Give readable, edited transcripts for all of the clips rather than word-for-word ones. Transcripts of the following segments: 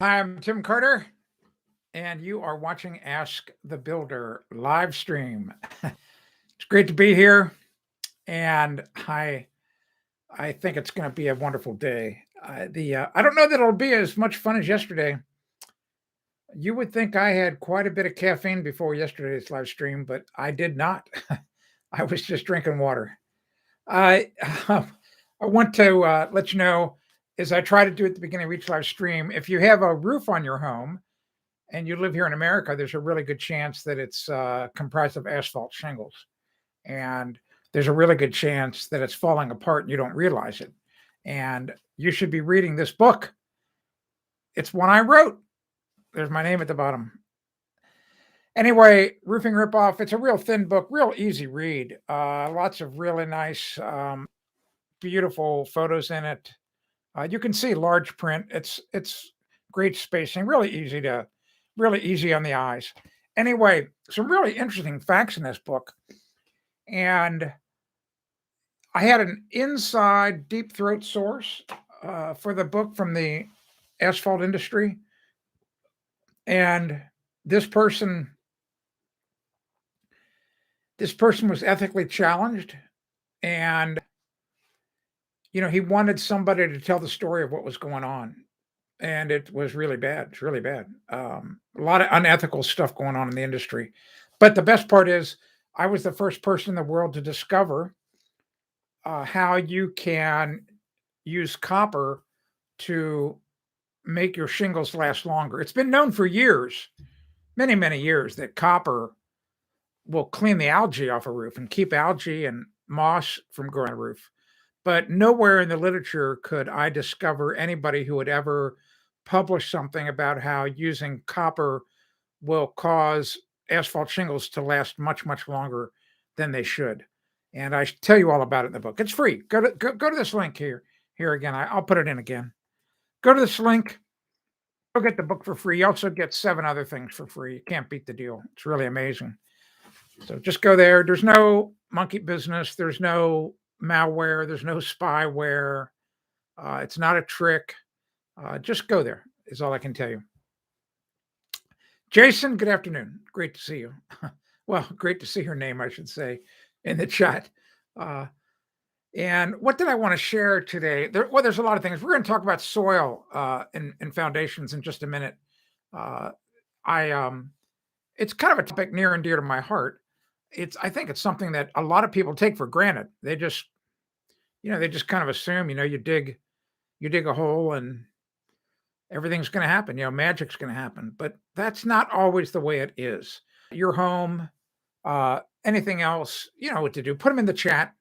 Hi, I'm Tim Carter, and you are watching Ask the Builder live stream. It's great to be here, and I think it's going to be a wonderful day. I don't know that it'll be as much fun as yesterday. You would think I had quite a bit of caffeine before yesterday's live stream, but I did not. I was just drinking water. I I want to let you know, as I try to do at the beginning of each live stream, if you have a roof on your home and you live here in America, there's a really good chance that it's comprised of asphalt shingles. And there's a really good chance that it's falling apart and you don't realize it. And you should be reading this book. It's one I wrote. There's my name at the bottom. Anyway, Roofing Ripoff. It's a real thin book, real easy read. Lots of really nice, beautiful photos in it. You can see large print. It's great spacing, really easy on the eyes. Anyway, some really interesting facts in this book, and I had an inside deep throat source for the book from the asphalt industry, and this person this person was ethically challenged, and he wanted somebody to tell the story of what was going on. And it was really bad. It's really bad. A lot of unethical stuff going on in the industry. But the best part is, I was the first person in the world to discover how you can use copper to make your shingles last longer. It's been known for years, many, many years, that copper will clean the algae off a roof and keep algae and moss from growing on a roof. But nowhere in the literature could I discover anybody who would ever publish something about how using copper will cause asphalt shingles to last much, much longer than they should. And I tell you all about it in the book. It's free. Go to this link here. Here again. I'll put it in again. Go to this link. You'll get the book for free. You also get 7 other things for free. You can't beat the deal. It's really amazing. So just go there. There's no monkey business. There's no malware. There's no spyware. It's not a trick. Just go there, is all I can tell you. Jason, good afternoon. Great to see you. Well, great to see your name, I should say, in the chat. And what did I want to share today? There's a lot of things. We're going to talk about soil and foundations in just a minute. It's kind of a topic near and dear to my heart. I think it's something that a lot of people take for granted. They just kind of assume, you dig a hole and everything's going to happen. Magic's going to happen, but that's not always the way it is. Your home, anything else, you know what to do. Put them in the chat.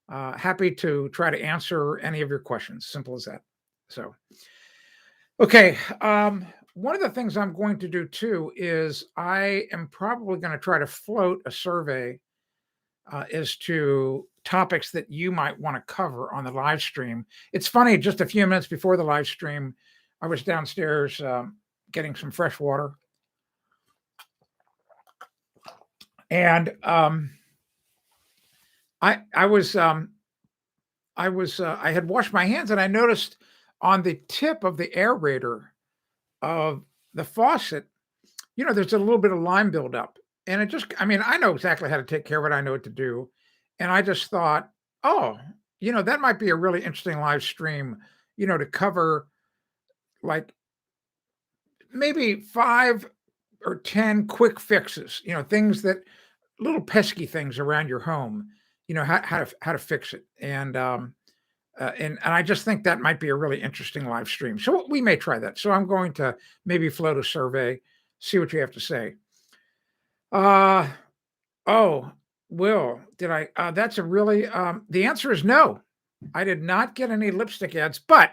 Happy to try to answer any of your questions. Simple as that. So, okay. One of the things I'm going to do too is I am probably going to try to float a survey as to topics that you might want to cover on the live stream. It's funny, just a few minutes before the live stream, I was downstairs getting some fresh water. And I had washed my hands, and I noticed on the tip of the aerator of the faucet, there's a little bit of lime buildup. And I know exactly how to take care of it. I know what to do. And I just thought, oh, that might be a really interesting live stream, to cover like maybe 5 or 10 quick fixes, things that little pesky things around your home, how to fix it. And I just think that might be a really interesting live stream. So we may try that. So I'm going to maybe float a survey, see what you have to say. Oh, Will, did I? That's a really, the answer is no. I did not get any lipstick ads, but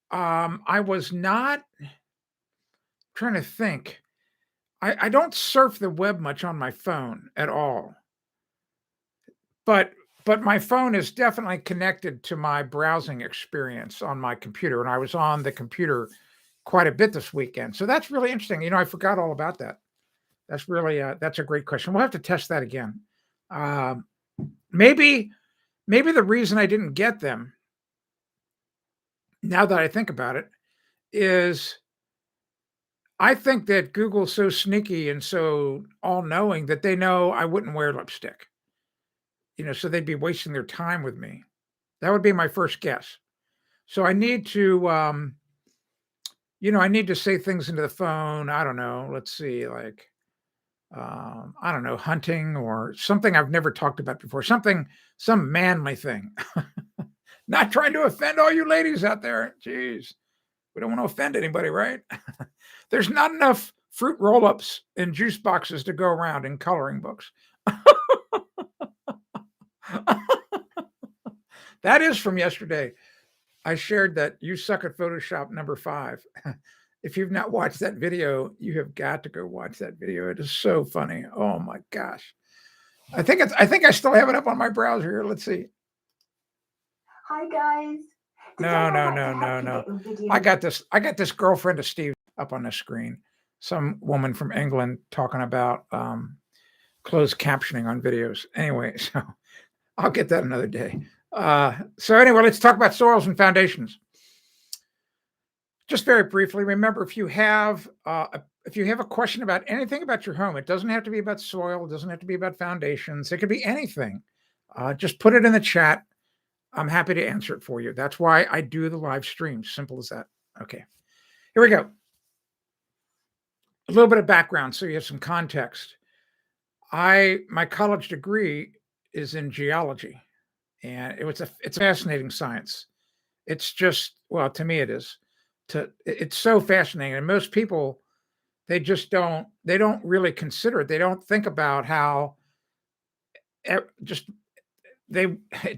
I was not trying to think. I don't surf the web much on my phone at all. But my phone is definitely connected to my browsing experience on my computer, and I was on the computer quite a bit this weekend. So that's really interesting. I forgot all about that. That's really that's a great question. We'll have to test that again. Maybe the reason I didn't get them, now that I think about it, is I think that Google's so sneaky and so all-knowing that they know I wouldn't wear lipstick, so they'd be wasting their time with me. That would be my first guess. So I need to say things into the phone. I don't know. Let's see, like, I don't know, hunting or something I've never talked about before, some manly thing. Not trying to offend all you ladies out there. Jeez, we don't want to offend anybody, right? There's not enough fruit roll-ups and juice boxes to go around in coloring books. That is from yesterday. I shared that you suck at Photoshop number 5. If you've not watched that video, you have got to go watch that video. It is so funny. Oh my gosh. I think I still have it up on my browser here. Let's see. Hi guys. No. I got this girlfriend of Steve up on the screen. Some woman from England talking about closed captioning on videos. Anyway, so I'll get that another day. So anyway, let's talk about soils and foundations. Just very briefly, remember, if you have a question about anything about your home, it doesn't have to be about soil, it doesn't have to be about foundations, it could be anything. Just put it in the chat. I'm happy to answer it for you. That's why I do the live streams. Simple as that. Okay, here we go. A little bit of background so you have some context. My college degree is in geology, and it's a fascinating science. It's just, well, to me it is. It's so fascinating, and most people, they don't really consider it. They don't think about how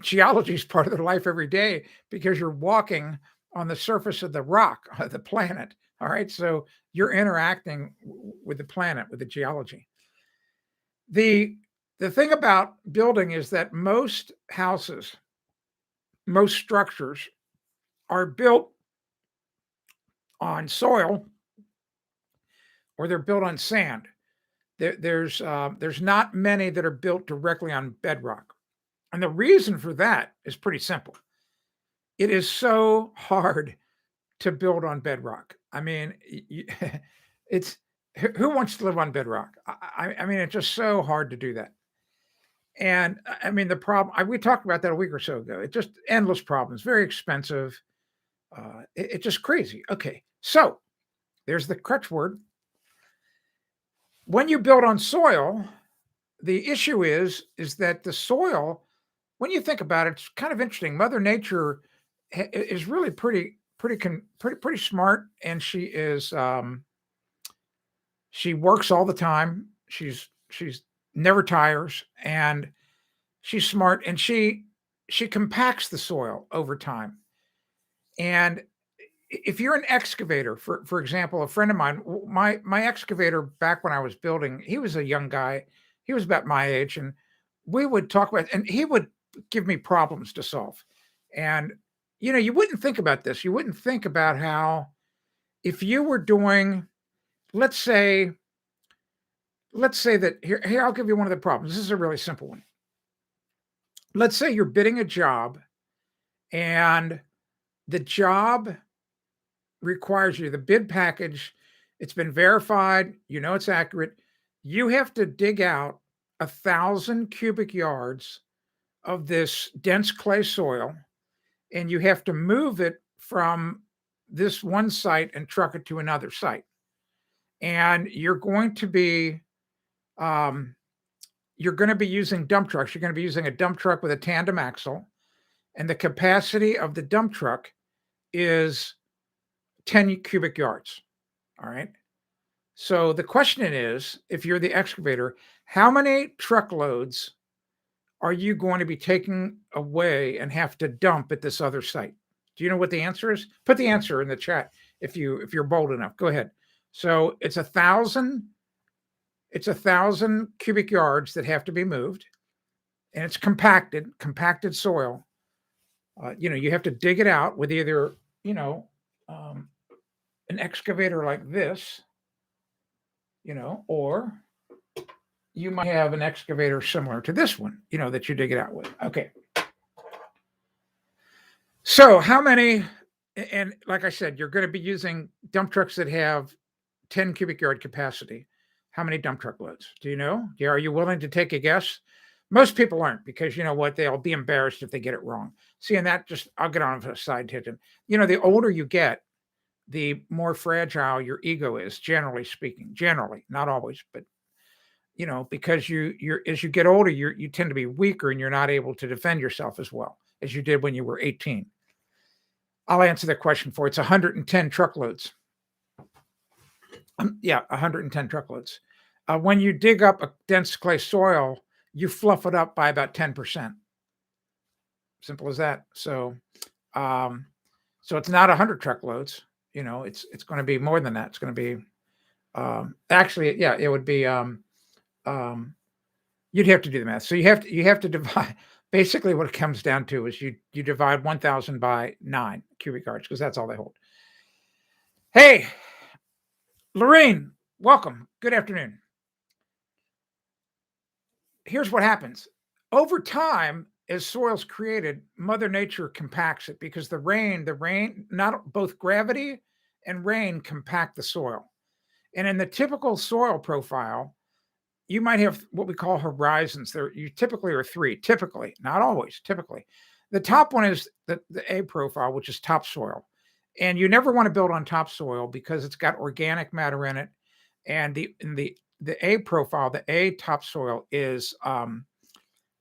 geology is part of their life every day, because you're walking on the surface of the rock of the planet. All right, so you're interacting with the planet, with the geology. The thing about building is that most houses, most structures are built on soil, or they're built on sand. There's not many that are built directly on bedrock. And the reason for that is pretty simple. It is so hard to build on bedrock. I mean, it's who wants to live on bedrock? I mean, it's just so hard to do that. And I mean, the problem, we talked about that a week or so ago. It's just endless problems, very expensive. It's just crazy. Okay, so there's the crutch word. When you build on soil, the issue is that the soil, when you think about it, it's kind of interesting. Mother Nature is really pretty smart, and she works all the time. She's never tires, and she's smart, and she compacts the soil over time. And if you're an excavator, for example, a friend of mine, my excavator back when I was building, he was a young guy. He was about my age, and we would talk about, and he would give me problems to solve. And you wouldn't think about this. You wouldn't think about how, if you were doing, let's say that here, I'll give you one of the problems. This is a really simple one. Let's say you're bidding a job, and the job requires you, the bid package, it's been verified, it's accurate. You have to dig out 1,000 cubic yards of this dense clay soil, and you have to move it from this one site and truck it to another site. And you're going to be using dump trucks. You're going to be using a dump truck with a tandem axle, and the capacity of the dump truck is 10 cubic yards. All right. So the question is, if you're the excavator, how many truckloads are you going to be taking away and have to dump at this other site? Do you know what the answer is? Put the answer in the chat if you're bold enough. Go ahead. So it's 1,000 cubic yards that have to be moved, and it's compacted soil. You have to dig it out with either an excavator like this, or you might have an excavator similar to this one, that you dig it out with. Okay. So how many, and like I said, you're going to be using dump trucks that have 10 cubic yard capacity, how many dump truck loads? Do you know? Are you willing to take a guess? Most people aren't, because you know what? They'll be embarrassed if they get it wrong. See, and that just, I'll get on a side tangent. You know, the older you get, the more fragile your ego is, generally speaking. Generally, not always, but you know, because you're as you get older, you tend to be weaker and you're not able to defend yourself as well as you did when you were 18. I'll answer that question for you. It's 110 truckloads. Yeah, 110 truckloads. When you dig up a dense clay soil, you fluff it up by about 10%. Simple as that. So it's not 100 truckloads. You know, it's going to be more than that. It's going to be actually, yeah, it would be. You'd have to do the math. So you have to divide. Basically, what it comes down to is you divide 1,000 by 9 cubic yards, because that's all they hold. Hey, Lorraine, welcome. Good afternoon. Here's what happens. Over time, as soil's created, Mother Nature compacts it, because the rain, not both gravity and rain compact the soil. And in the typical soil profile, you might have what we call horizons. You typically are 3, typically, not always, typically. The top one is the A profile, which is topsoil. And you never want to build on topsoil because it's got organic matter in it. And the A profile, the A topsoil is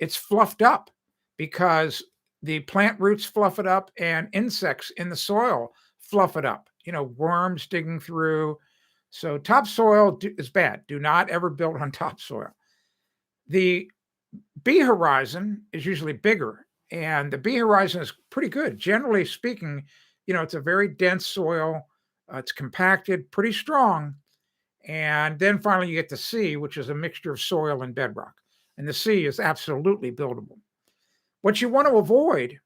it's fluffed up because the plant roots fluff it up and insects in the soil fluff it up. You know, worms digging through. So topsoil is bad. Do not ever build on topsoil. The B horizon is usually bigger, and the B horizon is pretty good. Generally speaking, you know, it's a very dense soil. It's compacted, pretty strong. And then finally you get the C, which is a mixture of soil and bedrock. And the C is absolutely buildable. What you want to avoid,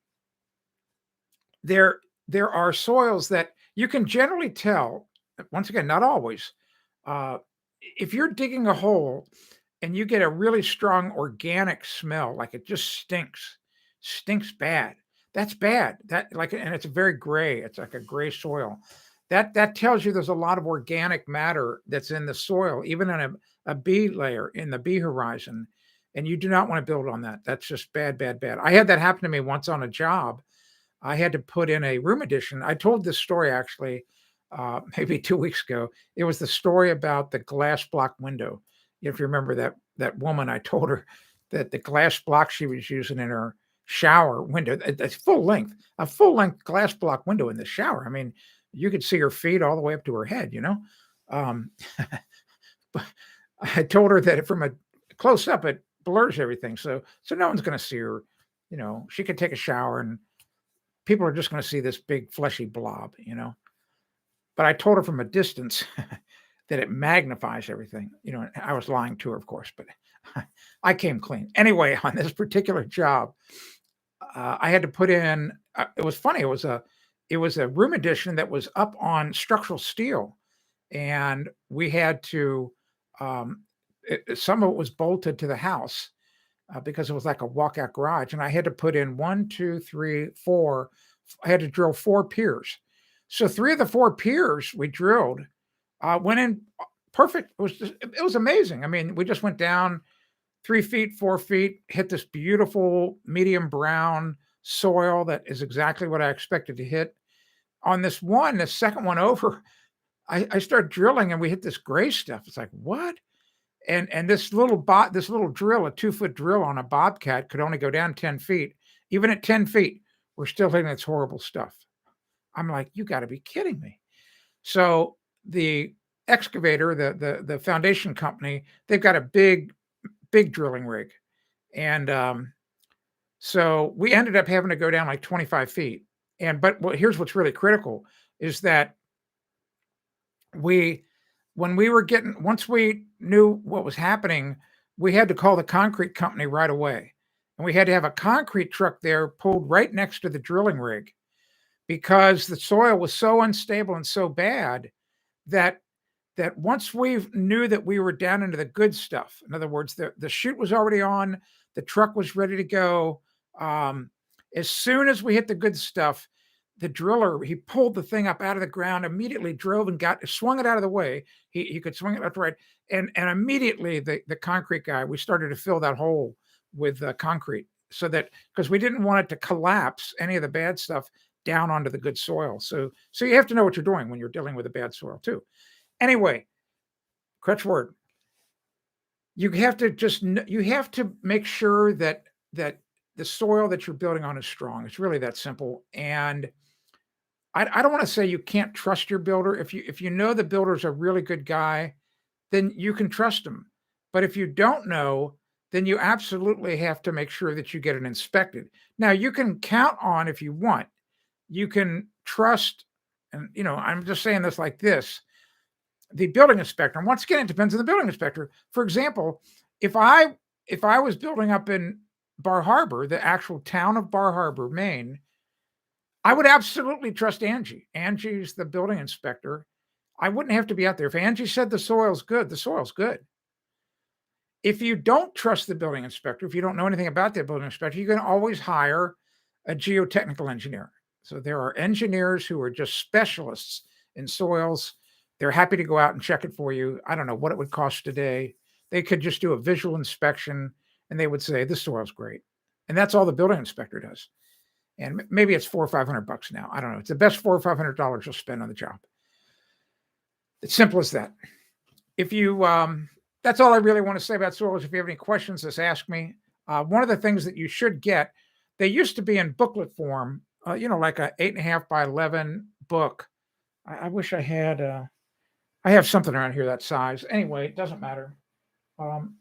there are soils that you can generally tell, once again, not always, if you're digging a hole and you get a really strong organic smell, like it just stinks bad. That's bad. And it's very gray. It's like a gray soil. That tells you there's a lot of organic matter that's in the soil, even in a B layer in the B horizon. And you do not want to build on that. That's just bad, bad, bad. I had that happen to me once on a job. I had to put in a room addition. I told this story actually maybe 2 weeks ago. It was the story about the glass block window. If you remember that woman, I told her that the glass block she was using in her shower window, it's a full length glass block window in the shower. I mean, you could see her feet all the way up to her head, you know. But I told her that from a close up, it blurs everything. So no one's going to see her. You know, she could take a shower and people are just going to see this big fleshy blob, you know. But I told her from a distance that it magnifies everything. You know, I was lying to her, of course, but I came clean. Anyway, on this particular job, I had to put in, it was funny. It was a room addition that was up on structural steel. And we had to, some of it was bolted to the house because it was like a walkout garage. And I had to put in 1, 2, 3, 4. I had to drill 4 piers. So 3 of the 4 piers we drilled went in perfect. It was amazing. I mean, we just went down 3 feet, 4 feet, hit this beautiful medium brown soil that is exactly what I expected to hit. On this second one over, I started drilling and we hit this gray stuff. It's like, what? And this little drill, a 2-foot drill on a Bobcat, could only go down 10 feet. Even at 10 feet, we're still hitting this horrible stuff. I'm like, you got to be kidding me. So the excavator, the foundation company, they've got a big drilling rig. And so we ended up having to go down like 25 feet. But here's what's really critical is that once we knew what was happening, we had to call the concrete company right away. And we had to have a concrete truck there pulled right next to the drilling rig because the soil was so unstable and so bad that once we knew that we were down into the good stuff, in other words, the chute was already on, the truck was ready to go. As soon as we hit the good stuff, the driller, he pulled the thing up out of the ground, immediately drove and swung it out of the way. He could swing it left to right. And immediately the concrete guy, we started to fill that hole with concrete so that, because we didn't want it to collapse any of the bad stuff down onto the good soil. So you have to know what you're doing when you're dealing with the bad soil too. Anyway, crutch word. You have to make sure that the soil that you're building on is strong. It's really that simple. And I don't want to say you can't trust your builder. If you know the builder's a really good guy, then you can trust him. But if you don't know, then you absolutely have to make sure that you get it inspected. Now, you can count on, if you want, you can trust, and I'm just saying this like this, the building inspector. And once again, it depends on the building inspector. For example, if I was building up in Bar Harbor, the actual town of Bar Harbor, Maine, I would absolutely trust Angie. Angie's the building inspector. I wouldn't have to be out there. If Angie said the soil's good, the soil's good. If you don't trust the building inspector, if you don't know anything about the building inspector, you can always hire a geotechnical engineer. So there are engineers who are just specialists in soils. They're happy to go out and check it for you. I don't know what it would cost today. They could just do a visual inspection and they would say, this soil's great. And that's all the building inspector does. And maybe it's $400 or $500 now. I don't know. It's the best $400 or $500 you'll spend on the job. It's simple as that. If you, that's all I really want to say about soils. If you have any questions, just ask me. One of the things that you should get, they used to be in booklet form, like a 8.5 by 11 book. I wish I had, I have something around here that size. Anyway, it doesn't matter.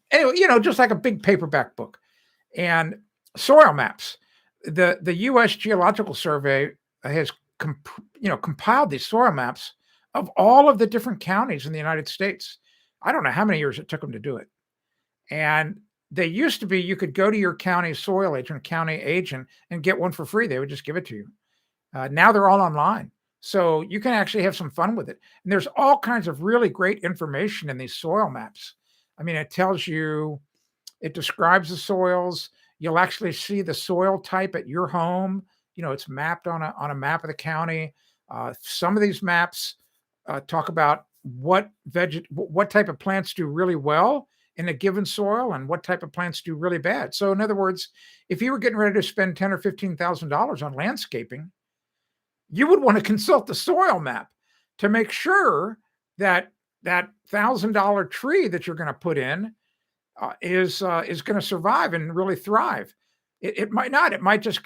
Anyway, just like a big paperback book. And soil maps. The U.S. Geological Survey has compiled these soil maps of all of the different counties in the United States. I don't know how many years it took them to do it. And they used to be, you could go to your county soil agent, county agent, and get one for free. They would just give it to you. Now they're all online. So you can actually have some fun with it. And there's all kinds of really great information in these soil maps. I mean, it tells you, it describes the soils. You'll actually see the soil type at your home. It's mapped on a map of the county. Some of these maps talk about what type of plants do really well in a given soil and what type of plants do really bad. So in other words, if you were getting ready to spend $10,000 or $15,000 on landscaping, you would want to consult the soil map to make sure that that $1,000 tree that you're going to put in is going to survive and really thrive. It might not. It might just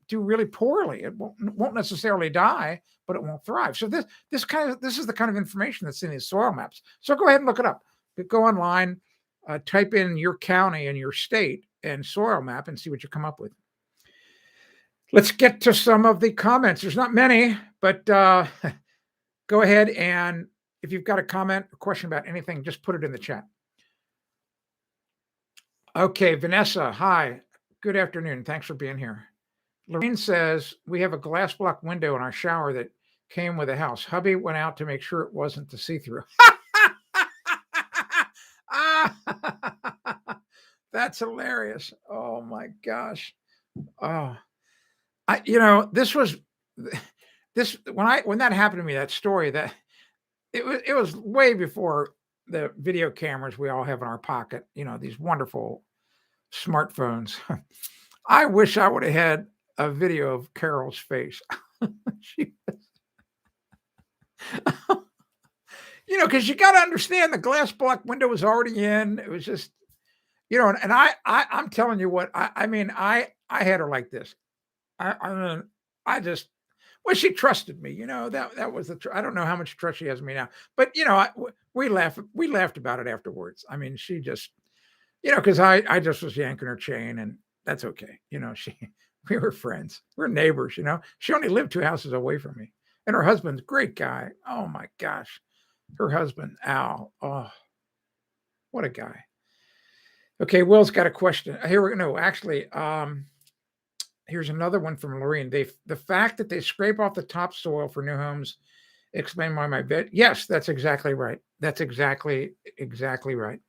do really poorly. It won't necessarily die, but it won't thrive. So this is the kind of information that's in these soil maps. So go ahead and look it up. Go online, type in your county and your state and soil map and see what you come up with. Let's get to some of the comments. There's not many, but go ahead, and if you've got a comment or question about anything, just put it in the chat. Okay, Vanessa, hi. Good afternoon. Thanks for being here. Lorraine says, we have a glass block window in our shower that came with the house. Hubby went out to make sure it wasn't the see-through. That's hilarious. Oh my gosh. Oh, this when that happened to me, that story, that it was way before the video cameras we all have in our pocket, these wonderful smartphones. I wish I would have had a video of Carol's face. Because you got to understand the glass block window was already in. It was just, and I'm telling you what, I had her like this. She trusted me, that was I don't know how much trust she has in me now, but we laughed about it afterwards. I mean, she just, because I just was yanking her chain, and that's okay. We were friends. We're neighbors, she only lived 2 houses away from me, and her husband's a great guy. Oh my gosh. Her husband, Al. Oh, what a guy. Okay. Will's got a question here. Here's another one from Lorraine. The fact that they scrape off the topsoil for new homes explain why my bed. Yes, that's exactly right. That's exactly right.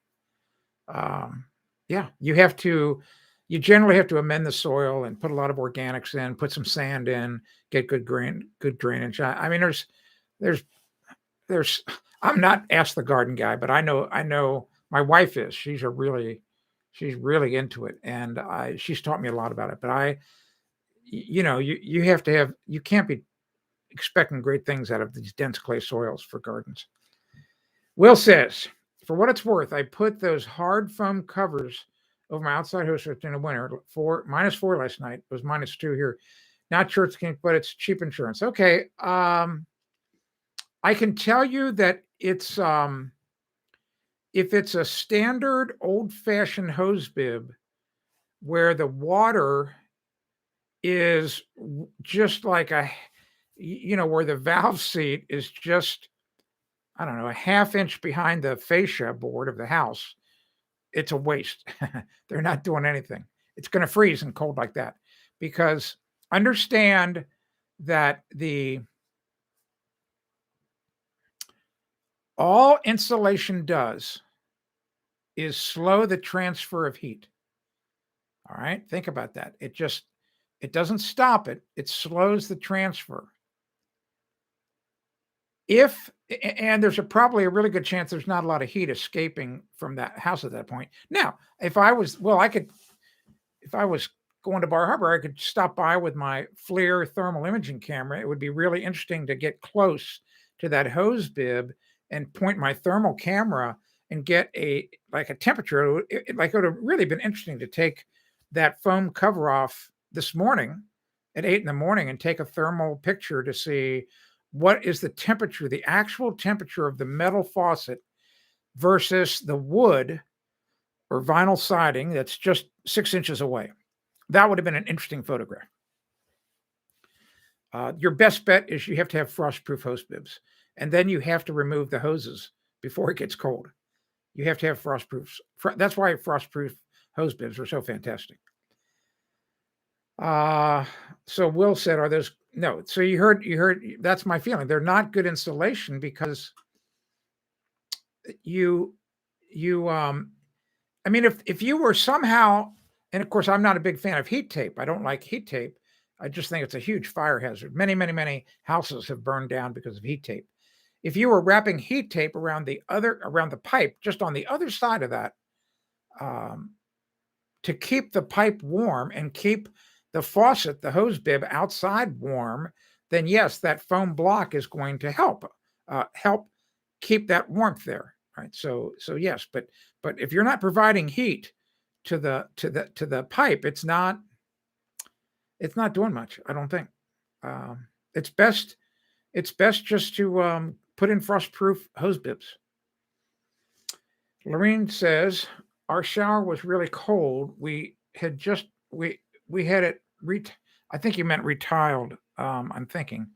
Yeah, you have to you generally have to amend the soil and put a lot of organics in, put some sand in, get good drainage. I mean, there's I'm not Ask the Garden guy, but I know my wife is. She's really into it, and she's taught me a lot about it. But you have to have, you can't be expecting great things out of these dense clay soils for gardens. Will says, for what it's worth, I put those hard foam covers over my outside hose in the winter. -4 last night. It was -2 here. Not sure but it's cheap insurance. Okay. I can tell you that it's if it's a standard old-fashioned hose bib where the water is just like where the valve seat is just, I don't know, a half inch behind the fascia board of the house, it's a waste. They're not doing anything. It's going to freeze and cold like that, because understand that all insulation does is slow the transfer of heat. All right, think about that. It doesn't stop it. It slows the transfer. And there's probably a really good chance there's not a lot of heat escaping from that house at that point. Now, if I was going to Bar Harbor, I could stop by with my FLIR thermal imaging camera. It would be really interesting to get close to that hose bib and point my thermal camera and get a temperature. It would have really been interesting to take that foam cover off this morning at 8 a.m. and take a thermal picture to see what is the temperature, the actual temperature of the metal faucet versus the wood or vinyl siding that's just 6 inches away. That would have been an interesting photograph. Your best bet is you have to have frost-proof hose bibs, and then you have to remove the hoses before it gets cold. You have to have frost-proofs. That's why frost-proof hose bibs are so fantastic. So Will said, "Are those no?" So you heard. That's my feeling. They're not good insulation because I mean, if you were somehow, and of course, I'm not a big fan of heat tape. I don't like heat tape. I just think it's a huge fire hazard. Many houses have burned down because of heat tape. If you were wrapping heat tape around the pipe, just on the other side of that, to keep the pipe warm and keep the faucet, the hose bib outside warm, then yes, that foam block is going to help keep that warmth there, right? So yes, but if you're not providing heat to the pipe, it's not doing much. I don't think. It's best just to put in frost-proof hose bibs. Lorene says, our shower was really cold. We had it I think you meant retiled. I'm thinking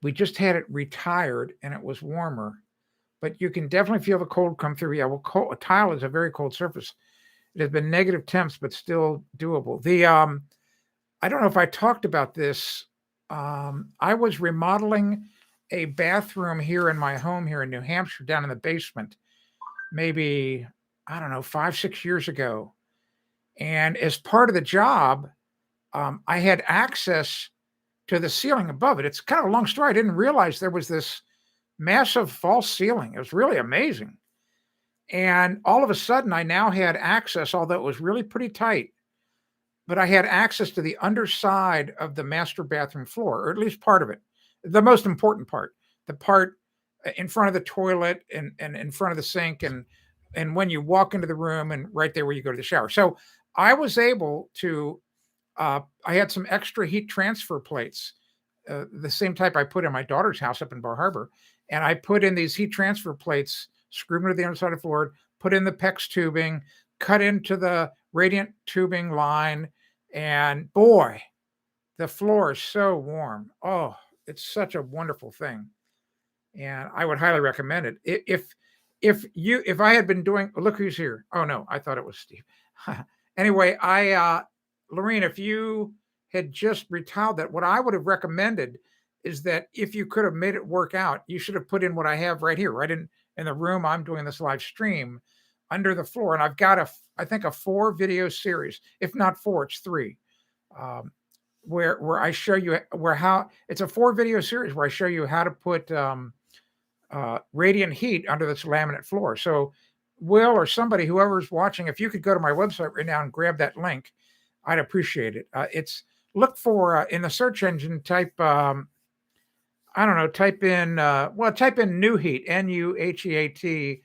we just had it retired and it was warmer, but you can definitely feel the cold come through. Yeah, well, a tile is a very cold surface. It has been negative temps, but still doable. I don't know if I talked about this. I was remodeling a bathroom here in my home here in New Hampshire, down in the basement, maybe, I don't know, 5-6 years ago. And as part of the job, I had access to the ceiling above it. It's kind of a long story. I didn't realize there was this massive false ceiling. It was really amazing. And all of a sudden, I now had access, although it was really pretty tight, but I had access to the underside of the master bathroom floor, or at least part of it. The most important part, the part in front of the toilet and in front of the sink and when you walk into the room and right there where you go to the shower. So I was able to, I had some extra heat transfer plates, the same type I put in my daughter's house up in Bar Harbor. And I put in these heat transfer plates, screwed them to the underside of the floor, put in the PEX tubing, cut into the radiant tubing line, and boy, the floor is so warm. Oh, it's such a wonderful thing. And I would highly recommend it. If I had been doing, look who's here. Oh no, I thought it was Steve. Anyway, Lorene, if you had just retiled that, what I would have recommended is that if you could have made it work out, you should have put in what I have right here, right in the room I'm doing this live stream. under the floor. And I've got I think a 4 video series. If not 4, it's 3. Where I show you how it's a 4 video series where I show you how to put radiant heat under this laminate floor. So Will or somebody, whoever's watching, if you could go to my website right now and grab that link, I'd appreciate it. It's look for in the search engine, type type in new heat, NUHEAT,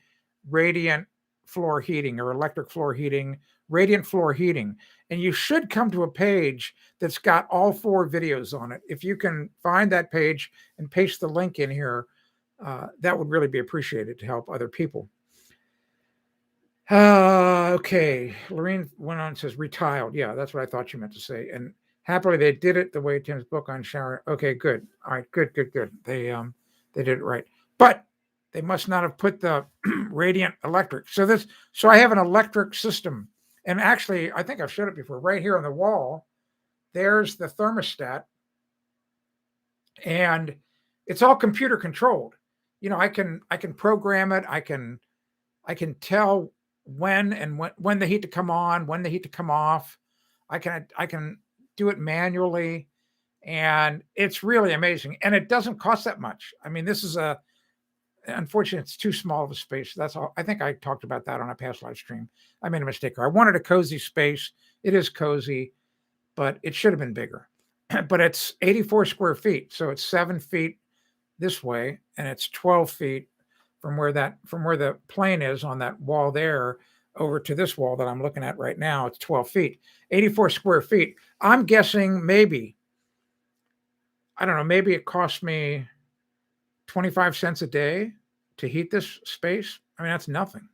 radiant floor heating or electric floor heating, radiant floor heating. And you should come to a page that's got all 4 videos on it. If you can find that page and paste the link in here, that would really be appreciated to help other people. Okay. Lorraine went on and says retiled. Yeah, that's what I thought you meant to say. And happily they did it the way Tim's book on shower. Okay, good. All right, good. They did it right. But they must not have put the radiant electric. So I have an electric system. And actually, I think I've showed it before. Right here on the wall, there's the thermostat. And it's all computer controlled. I can program it. I can tell when the heat to come on, when the heat to come off. I can do it manually, and it's really amazing. And it doesn't cost that much. I mean, this is unfortunately, it's too small of a space. That's all. I think I talked about that on a past live stream. I made a mistake. I wanted a cozy space. It is cozy, but it should have been bigger. But it's 84 square feet. So it's 7 feet this way, and it's 12 feet from where the plane is on that wall there over to this wall that I'm looking at right now. It's 12 feet, 84 square feet. I'm guessing maybe it cost me 25 cents a day to heat this space. I mean, that's nothing.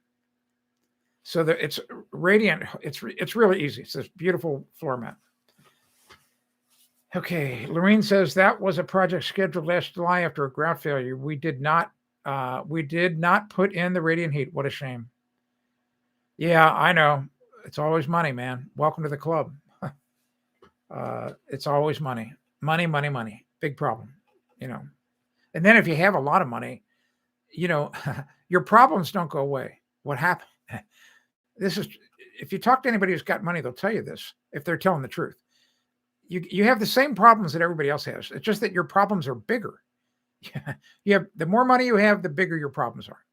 So it's radiant. It's really easy. It's this beautiful floor mat. Okay, Lorene says that was a project scheduled last July after a grout failure. We did not put in the radiant heat. What a shame. Yeah, I know. It's always money, man. Welcome to the club. It's always money. Money. Big problem, And then if you have a lot of money, your problems don't go away. What happened? If you talk to anybody who's got money, they'll tell you this, if they're telling the truth. You have the same problems that everybody else has. It's just that your problems are bigger. The more money you have, the bigger your problems are.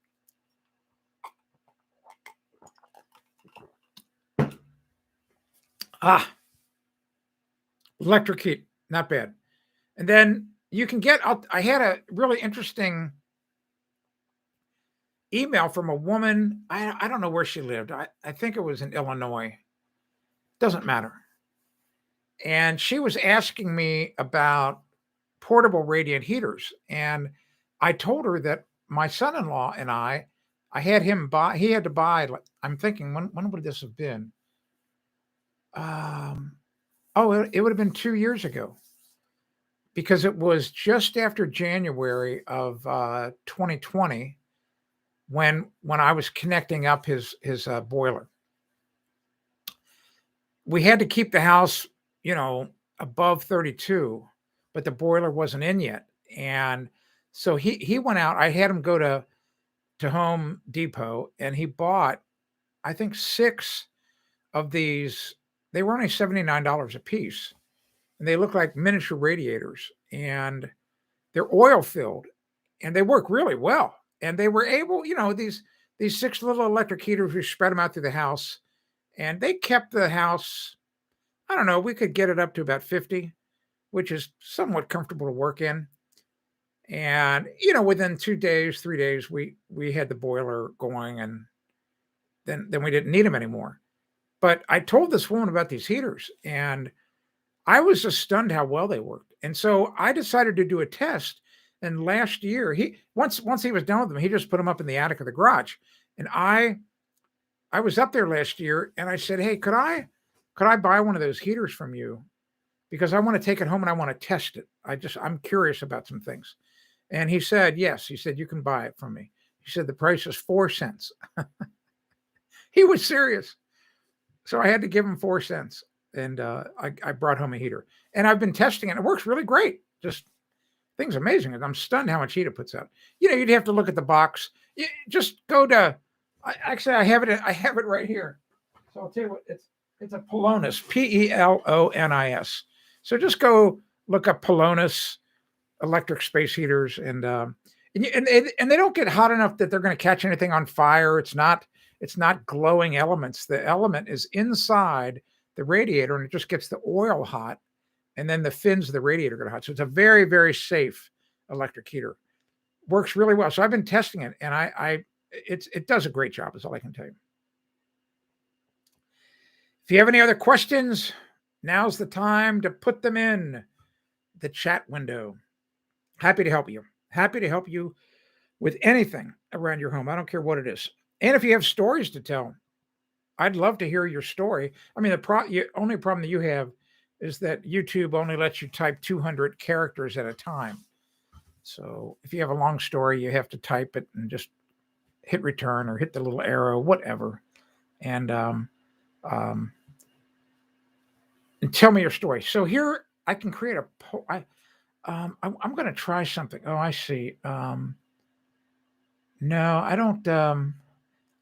Electric heat, not bad. And then you can I had a really interesting email from a woman. I don't know where she lived. I think it was in Illinois. Doesn't matter. And she was asking me about portable radiant heaters. And I told her that my son-in-law and I had him buy, he had to buy, I'm thinking, when would this have been? It would have been 2 years ago, because it was just after January of 2020 when I was connecting up his boiler. We had to keep the house, above 32, but the boiler wasn't in yet. And so he went out. I had him go to Home Depot, and he bought, I think, 6 of these. They were only $79 a piece, and they look like miniature radiators, and they're oil filled, and they work really well. And they were able, these 6 little electric heaters, we spread them out through the house, and they kept the house, I don't know, we could get it up to about 50, which is somewhat comfortable to work in. And, within 2 days, 3 days, we had the boiler going, and then we didn't need them anymore. But I told this woman about these heaters, and I was just stunned how well they worked. And so I decided to do a test. And last year, once he was done with them, he just put them up in the attic of the garage. And I was up there last year, and I said, "Hey, could I buy one of those heaters from you? Because I want to take it home and I want to test it. I'm curious about some things." And he said, "Yes." He said, "You can buy it from me." He said, "The price is 4 cents." He was serious. So I had to give him 4 cents. And I brought home a heater. And I've been testing it. It works really great. Just thing's amazing. And I'm stunned how much heat it puts out. You'd have to look at the box. Just go to Actually, I have it right here. So I'll tell you what, it's a Pelonis, Pelonis. So just go look up Pelonis electric space heaters, and they don't get hot enough that they're going to catch anything on fire. It's not glowing elements. The element is inside the radiator, and it just gets the oil hot, and then the fins of the radiator get hot. So it's a very, very safe electric heater. Works really well. So I've been testing it, and it does a great job. Is all I can tell you. If you have any other questions, now's the time to put them in the chat window. Happy to help you. Happy to help you with anything around your home. I don't care what it is. And if you have stories to tell, I'd love to hear your story. I mean, the only problem that you have is that YouTube only lets you type 200 characters at a time. So if you have a long story, you have to type it and just hit return or hit the little arrow, whatever. And tell me your story. So here I can create a poll. I'm going to try something. Oh, I see. No, I don't.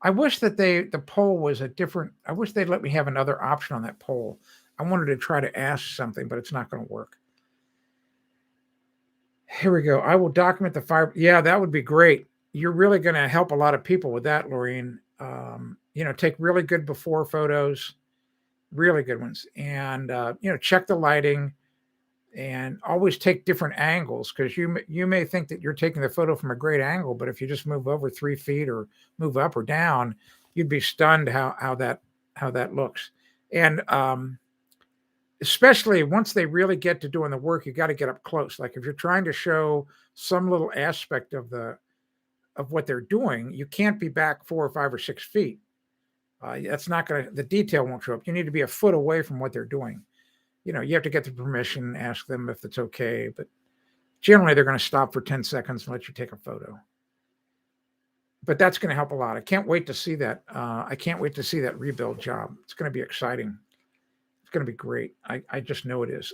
I wish that the poll was a different. I wish they'd let me have another option on that poll. I wanted to try to ask something, but it's not going to work. Here we go. I will document the fire. Yeah, that would be great. You're really going to help a lot of people with that, Laureen. Take really good before photos, really good ones, and check the lighting, and always take different angles, because you may think that you're taking the photo from a great angle, but if you just move over 3 feet or move up or down, you'd be stunned how that looks. And especially once they really get to doing the work, you got to get up close. Like if you're trying to show some little aspect of what they're doing, you can't be back 4 or 5 or 6 feet. That's not going to, the detail won't show up. You need to be a foot away from what they're doing. You have to get the permission, ask them if it's okay, but generally they're going to stop for 10 seconds and let you take a photo. But that's going to help a lot. I can't wait to see that. I can't wait to see that rebuild job. It's going to be exciting. It's going to be great. I just know it is.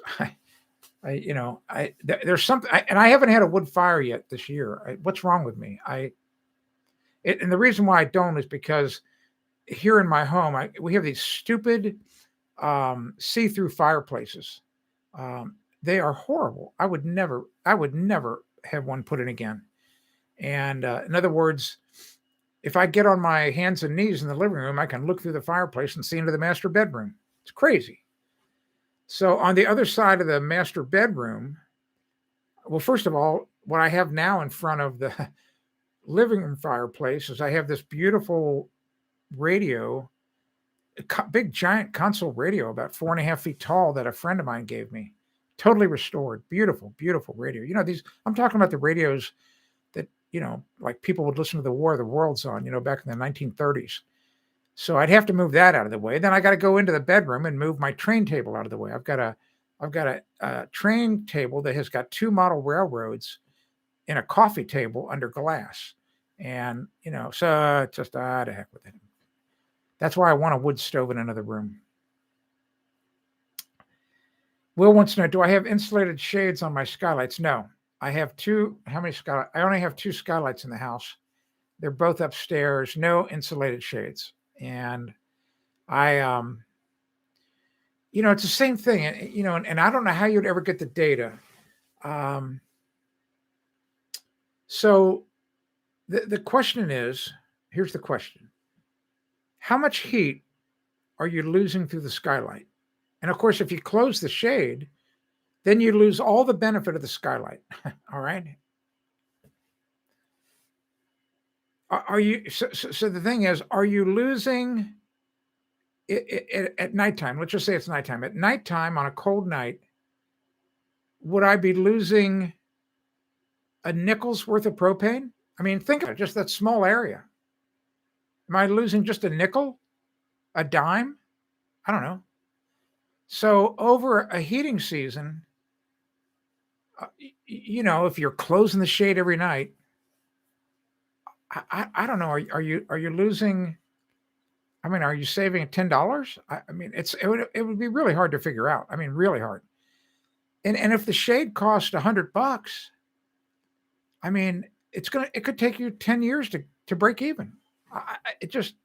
There's something, and I haven't had a wood fire yet this year. What's wrong with me? And the reason why I don't is because here in my home, we have these stupid see-through fireplaces. They are horrible. I would never have one put in again. And in other words, if I get on my hands and knees in the living room, I can look through the fireplace and see into the master bedroom. It's crazy. So on the other side of the master bedroom, well, first of all, what I have now in front of the living room fireplace is I have this beautiful radio, big giant console radio, about 4.5 feet tall, that a friend of mine gave me. Totally restored. Beautiful, beautiful radio. I'm talking about the radios that, like people would listen to the War of the Worlds on, back in the 1930s. So I'd have to move that out of the way. Then I got to go into the bedroom and move my train table out of the way. I've got a train table that has got 2 model railroads in a coffee table under glass. And, so just to heck with it. That's why I want a wood stove in another room. Will wants to know, do I have insulated shades on my skylights? No. I have 2. How many skylights? I only have 2 skylights in the house. They're both upstairs, no insulated shades. And it's the same thing, and I don't know how you'd ever get the data. So the question is, here's the question. How much heat are you losing through the skylight? And of course, if you close the shade, then you lose all the benefit of the skylight. All right. So the thing is, are you losing it at nighttime? Let's just say it's nighttime. At nighttime on a cold night, would I be losing a nickel's worth of propane? I mean, think of it, just that small area. Am I losing just a nickel? A dime? I don't know. So over a heating season, if you're closing the shade every night, I don't know. Are you losing? I mean, are you saving $10? I mean, it would be really hard to figure out. I mean, really hard. And if the shade costs $100, I mean, it could take you 10 years to break even. It just,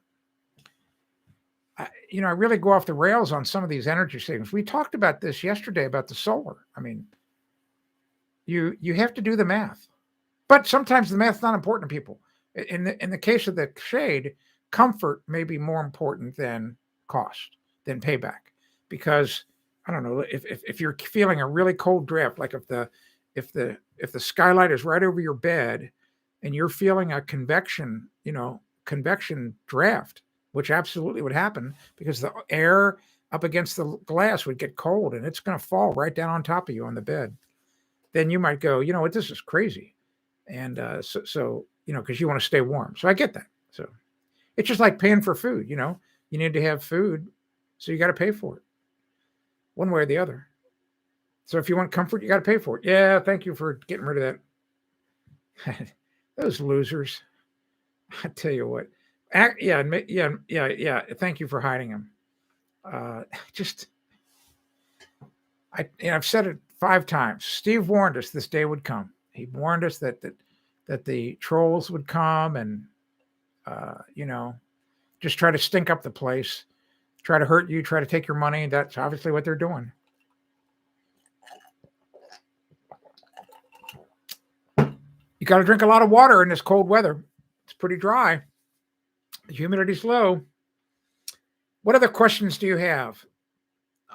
I really go off the rails on some of these energy savings. We talked about this yesterday about the solar. I mean, you have to do the math, but sometimes the math's not important to people. In the case of the shade, comfort may be more important than cost, than payback, because I don't know if you're feeling a really cold draft, like if the skylight is right over your bed, and you're feeling a convection draft, which absolutely would happen because the air up against the glass would get cold and it's going to fall right down on top of you on the bed. Then you might go, you know what, this is crazy, and so because you want to stay warm. So I get that. So it's just like paying for food. You need to have food, so you got to pay for it, one way or the other. So if you want comfort, you got to pay for it. Yeah, thank you for getting rid of that. Those losers. I tell you what. Yeah. Thank you for hiding them. Just, I've said it 5 times. Steve warned us this day would come. He warned us that the trolls would come and, just try to stink up the place, try to hurt you, try to take your money. That's obviously what they're doing. You got to drink a lot of water in this cold weather. It's pretty dry. The humidity's low. What other questions do you have?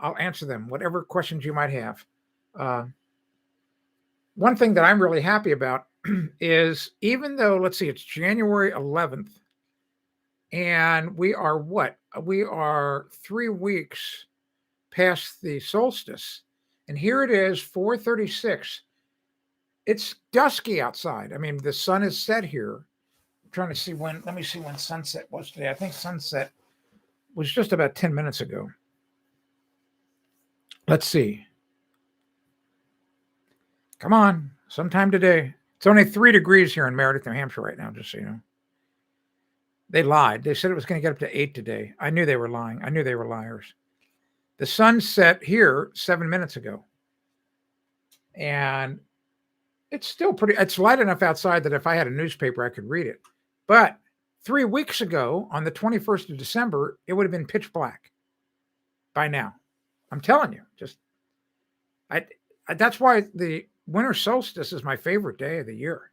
I'll answer them, whatever questions you might have. One thing that I'm really happy about is, even though, let's see, it's January 11th, and we are what? We are 3 weeks past the solstice, and here it is, 4:36. It's dusky outside. I mean, the sun is set here. I'm trying to see when. Let me see when sunset was today. I think sunset was just about 10 minutes ago. Let's see. Come on, sometime today. It's only 3 degrees here in Meredith, New Hampshire right now, just so you know. They lied. They said it was going to get up to 8 today. I knew they were lying. I knew they were liars. The sun set here 7 minutes ago. And it's still it's light enough outside that if I had a newspaper, I could read it. But 3 weeks ago, on the 21st of December, it would have been pitch black by now. I'm telling you, that's why the winter solstice is my favorite day of the year,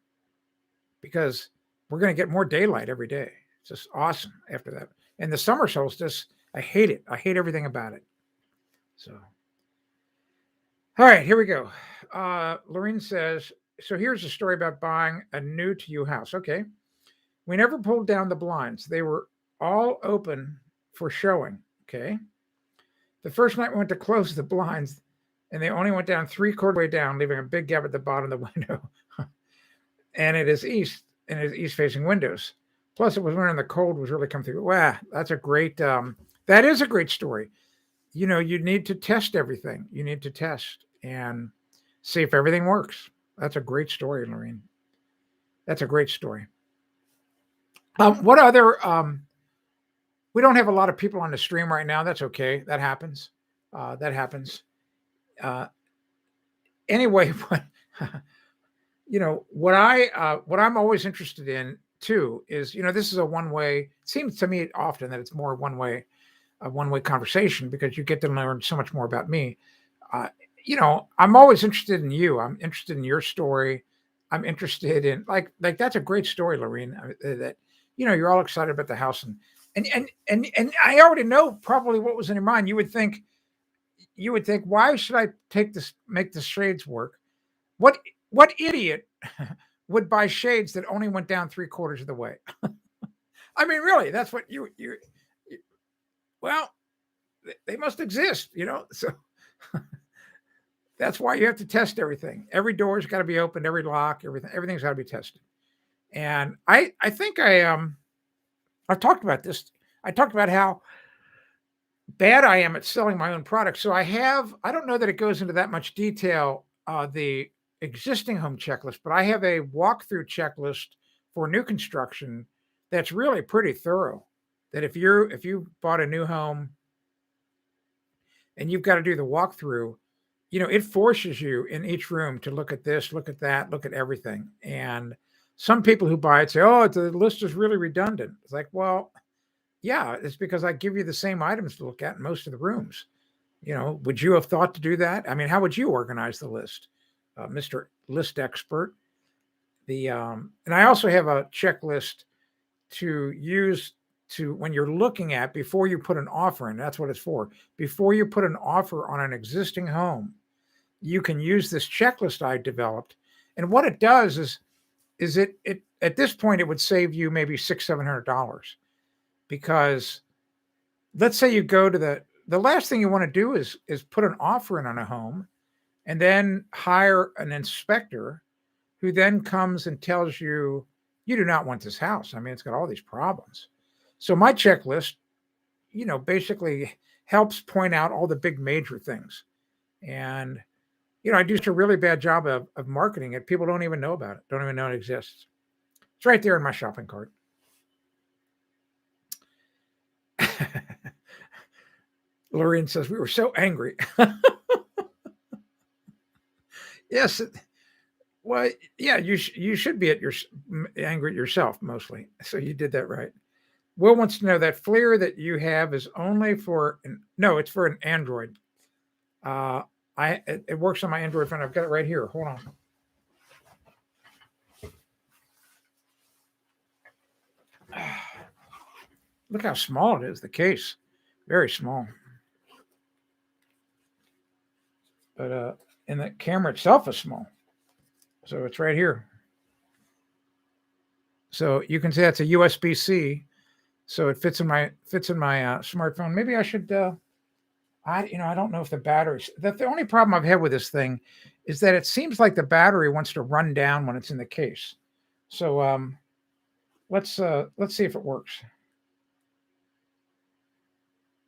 because we're going to get more daylight every day. It's just awesome after that. And the summer solstice, I hate it. I hate everything about it. So, all right, here we go. Lorene says, so here's a story about buying a new to you house. Okay. We never pulled down the blinds. They were all open for showing. Okay. The first night we went to close the blinds, and they only went down 3/4 way down, leaving a big gap at the bottom of the window. And it is east, and it is east facing windows. Plus, it was winter and the cold was really coming through. Wow, that's a great, that is a great story. You need to test everything. You need to test and see if everything works. That's a great story, Lorene. That's a great story. What other, we don't have a lot of people on the stream right now. That's okay. That happens. Anyway, what I'm always interested in too is, this is a one-way. It seems to me often that it's more a one-way conversation, because you get to learn so much more about me. I'm always interested in you. I'm interested in your story. I'm interested in like that's a great story, Lorene. That you're all excited about the house, and I already know probably what was in your mind. You would think, why should I make the shades work? What idiot would buy shades that only went down 3/4 of the way? I mean, really, that's what you well, they must exist, so that's why you have to test everything. Every door's got to be opened, every lock, everything's got to be tested. And I think I've talked about this. I talked about how bad I am at selling my own products. So I don't know that it goes into that much detail, the existing home checklist, but I have a walkthrough checklist for new construction that's really pretty thorough. That if you bought a new home and you've got to do the walkthrough, it forces you in each room to look at this, look at that, look at everything. And Some people who buy it say, oh, the list is really redundant. It's like, well, yeah, it's because I give you the same items to look at in most of the rooms. Would you have thought to do that? I mean, how would you organize the list, Mr. List Expert? And I also have a checklist to use to when you're looking at before you put an offer in. That's what it's for. Before you put an offer on an existing home, you can use this checklist I developed. And what it does is it at this point it would save you maybe $600-700, because let's say you go to the last thing you want to do is put an offer in on a home and then hire an inspector who then comes and tells you you do not want this house. I mean, it's got all these problems. So my checklist, basically helps point out all the big major things. And, I do a really bad job of marketing it. People don't even know about it, don't even know it exists. It's right there in my shopping cart. Lorraine says, we were so angry. Yes. Well, yeah, you should be angry at yourself mostly. So you did that right. Will wants to know that FLIR that you have is only for no, it's for an Android. It works on my Android phone. I've got it right here. Hold on. Look how small it is. The case, very small. But and the camera itself is small. So it's right here. So you can see that's a USB-C. So it fits in my smartphone. Maybe I should. I don't know if the batteries. The only problem I've had with this thing is that it seems like the battery wants to run down when it's in the case. So let's see if it works.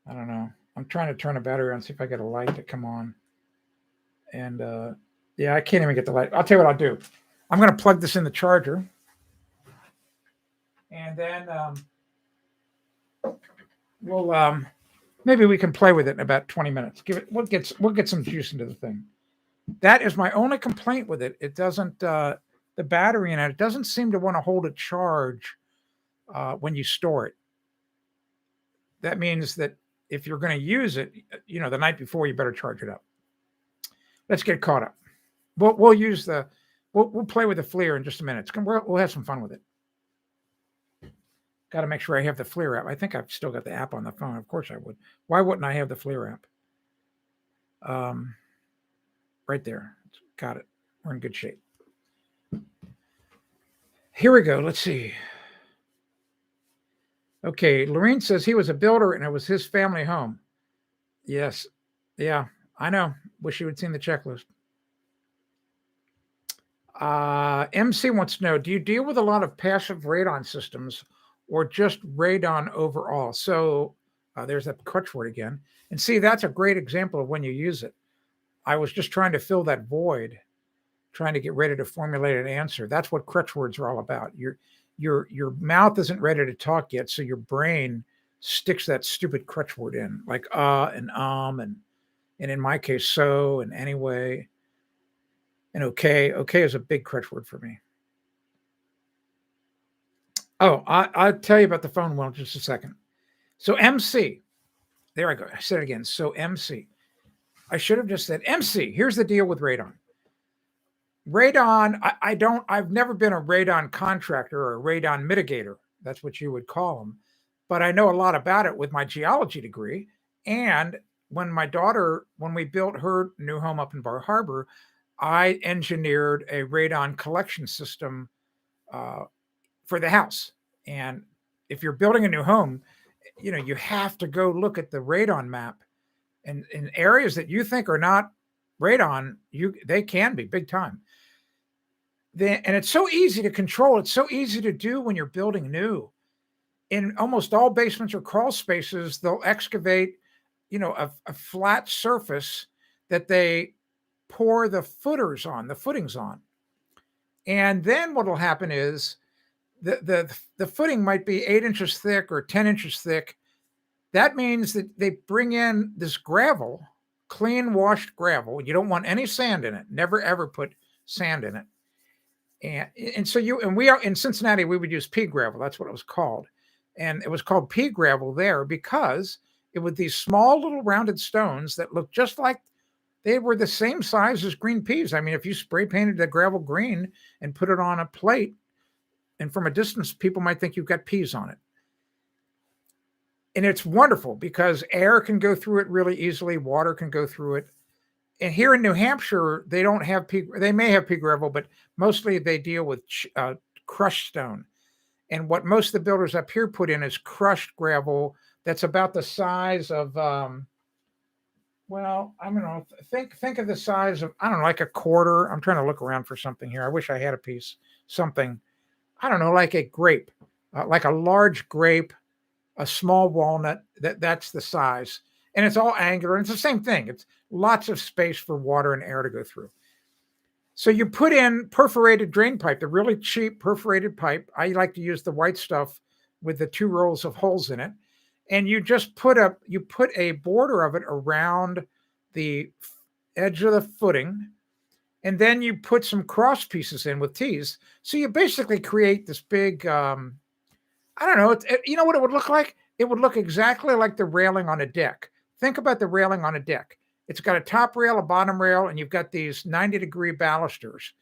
I don't know. I'm trying to turn the battery on, see if I get a light to come on. And yeah, I can't even get the light. I'll tell you what I'll do. I'm going to plug this in the charger, and then we'll maybe we can play with it in about 20 minutes. We'll get some juice into the thing. That is my only complaint with it. It doesn't the battery in it doesn't seem to want to hold a charge when you store it. That means that if you're going to use it, the night before, you better charge it up. Let's get caught up. We'll use we'll play with the FLIR in just a minute. We'll have some fun with it. Got to make sure I have the FLIR app. I think I've still got the app on the phone. Of course I would. Why wouldn't I have the FLIR app? Right there. Got it. We're in good shape. Here we go. Let's see. Okay. Lorene says he was a builder and it was his family home. Yes. Yeah, I know. Wish you had seen the checklist. MC wants to know, do you deal with a lot of passive radon systems or just radon overall? So there's that crutch word again. And see, that's a great example of when you use it. I was just trying to fill that void, trying to get ready to formulate an answer. That's what crutch words are all about. Your mouth isn't ready to talk yet, so your brain sticks that stupid crutch word in, like and in my case, so and anyway. And okay. Okay is a big crutch word for me. Oh, I'll tell you about the phone well in just a second. So MC, there I go. I said it again. So MC. I should have just said MC. Here's the deal with radon. Radon, I've never been a radon contractor or a radon mitigator. That's what you would call them. But I know a lot about it with my geology degree. And when we built her new home up in Bar Harbor, I engineered a radon collection system for the house. And if you're building a new home, you have to go look at the radon map. And in areas that you think are not radon, they can be big time. And it's so easy to control. It's so easy to do when you're building new. In almost all basements or crawl spaces, they'll excavate, a flat surface that they pour the footings on. And then what will happen is the footing might be 8 inches thick or 10 inches thick. That means that they bring in this gravel, clean washed gravel. You don't want any sand in it. Never, ever put sand in it. And so we are in Cincinnati, we would use pea gravel. That's what it was called. And it was called pea gravel there because it was these small little rounded stones that looked just like they were the same size as green peas. I mean, if you spray painted the gravel green and put it on a plate, and from a distance, people might think you've got peas on it. And it's wonderful because air can go through it really easily, water can go through it. And here in New Hampshire, they don't have pea. They may have pea gravel, but mostly they deal with crushed stone. And what most of the builders up here put in is crushed gravel that's about the size of, well, I don't know. Think of the size of, I don't know, like a quarter. I'm trying to look around for something here. I wish I had a piece, something, I don't know, like a grape, like a large grape, a small walnut. That's the size, and it's all angular. And it's the same thing. It's lots of space for water and air to go through. So you put in perforated drain pipe, the really cheap perforated pipe. I like to use the white stuff with the 2 rows of holes in it. And you just put a border of it around the edge of the footing. And then you put some cross pieces in with T's. So you basically create this big, I don't know, you know what it would look like? It would look exactly like the railing on a deck. Think about the railing on a deck. It's got a top rail, a bottom rail, and you've got these 90-degree balusters.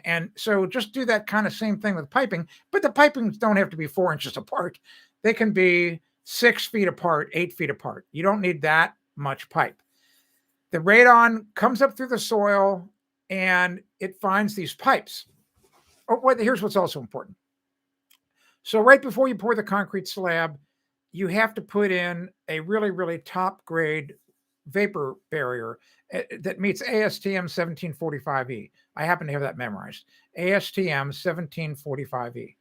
And so just do that kind of same thing with piping, but the pipings don't have to be 4 inches apart. They can be 6 feet apart, 8 feet apart. You don't need that much pipe. The radon comes up through the soil and it finds these pipes. Oh, wait, here's what's also important. So right before you pour the concrete slab, you have to put in a really, really top grade vapor barrier that meets ASTM 1745E. I happen to have that memorized. ASTM 1745E.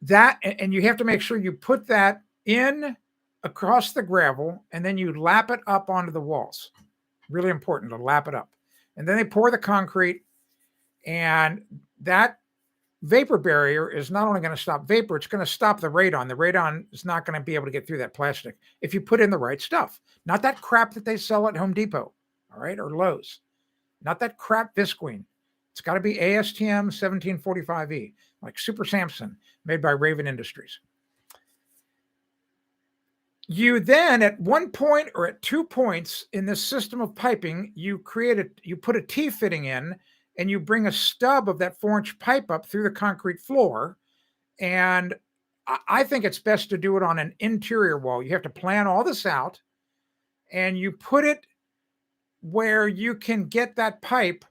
That, and you have to make sure you put that in across the gravel, and then you lap it up onto the walls. Really important to lap it up. And then they pour the concrete, and that vapor barrier is not only going to stop vapor, it's going to stop the radon. The radon is not going to be able to get through that plastic if you put in the right stuff. Not that crap that they sell at Home Depot, all right, or Lowe's. Not that crap visqueen. It's got to be ASTM 1745E, like Super Samson, made by Raven Industries. You then, at one point or at 2 points in this system of piping, you put a T-fitting in, and you bring a stub of that 4-inch pipe up through the concrete floor. And I think it's best to do it on an interior wall. You have to plan all this out, and you put it where you can get that pipe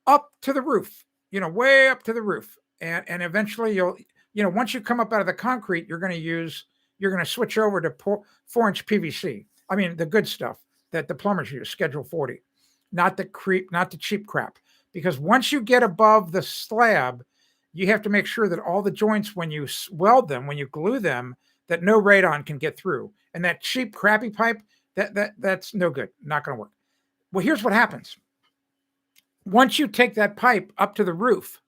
up to the roof, way up to the roof. And eventually once you come up out of the concrete, you're going to switch over to 4-inch PVC. I mean, the good stuff that the plumbers use, Schedule 40, not the cheap crap. Because once you get above the slab, you have to make sure that all the joints, when you weld them, when you glue them, that no radon can get through. And that cheap, crappy pipe, that's no good, not going to work. Well, here's what happens. Once you take that pipe up to the roof,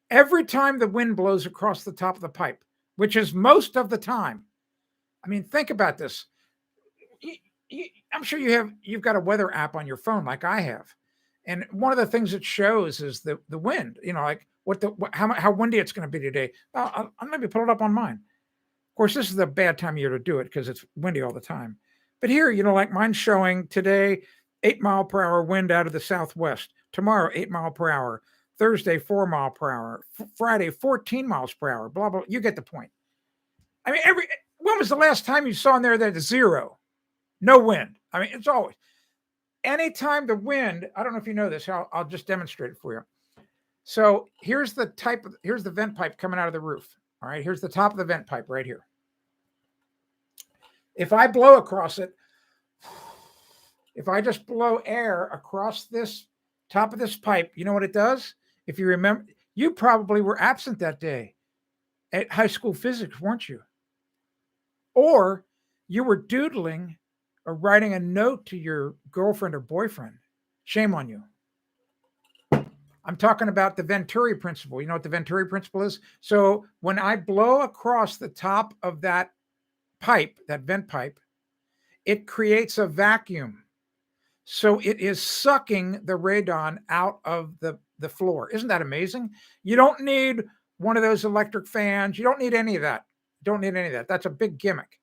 every time the wind blows across the top of the pipe, which is most of the time, I mean, think about this. I'm sure you've got a weather app on your phone like I have. And one of the things it shows is the wind, like how windy it's going to be today. I'll maybe pull it up on mine. Of course, this is a bad time of year to do it because it's windy all the time. But here, like mine's showing today, 8-mile-per-hour wind out of the southwest. Tomorrow, 8-mile-per-hour. Thursday, 4-mile-per-hour. Friday, 14 miles per hour. Blah, blah. You get the point. I mean, when was the last time you saw in there that it's 0? No wind. I mean, it's always. Anytime the wind, I don't know if you know this, I'll just demonstrate it for you. So here's the vent pipe coming out of the roof. All right, here's the top of the vent pipe right here. If I blow across it, if I just blow air across this top of this pipe, you know what it does? If you remember, you probably were absent that day at high school physics, weren't you? Or you were doodling or writing a note to your girlfriend or boyfriend. Shame on you. I'm talking about the Venturi principle. You know what the Venturi principle is? So when I blow across the top of that pipe, that vent pipe, it creates a vacuum. So it is sucking the radon out of the the floor. Isn't that amazing? You don't need one of those electric fans. You don't need any of that. Don't need any of that. That's a big gimmick.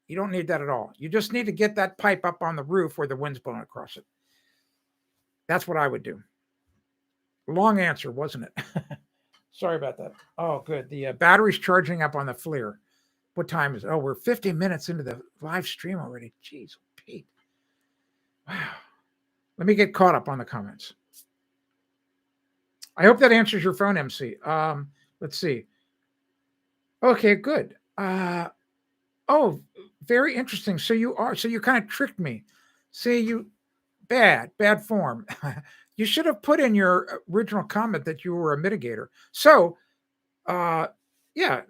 You don't need that at all. You just need to get that pipe up on the roof where the wind's blowing across it. That's what I would do. Long answer, wasn't it? Sorry about that. Oh, good. The battery's charging up on the FLIR. What time is it? Oh, we're 50 minutes into the live stream already. Jeez, Pete. Wow. Let me get caught up on the comments. I hope that answers your phone, MC. Let's see. Okay, good. Oh, very interesting. So you kind of tricked me. See, bad form. You should have put in your original comment that you were a mitigator. So, yeah,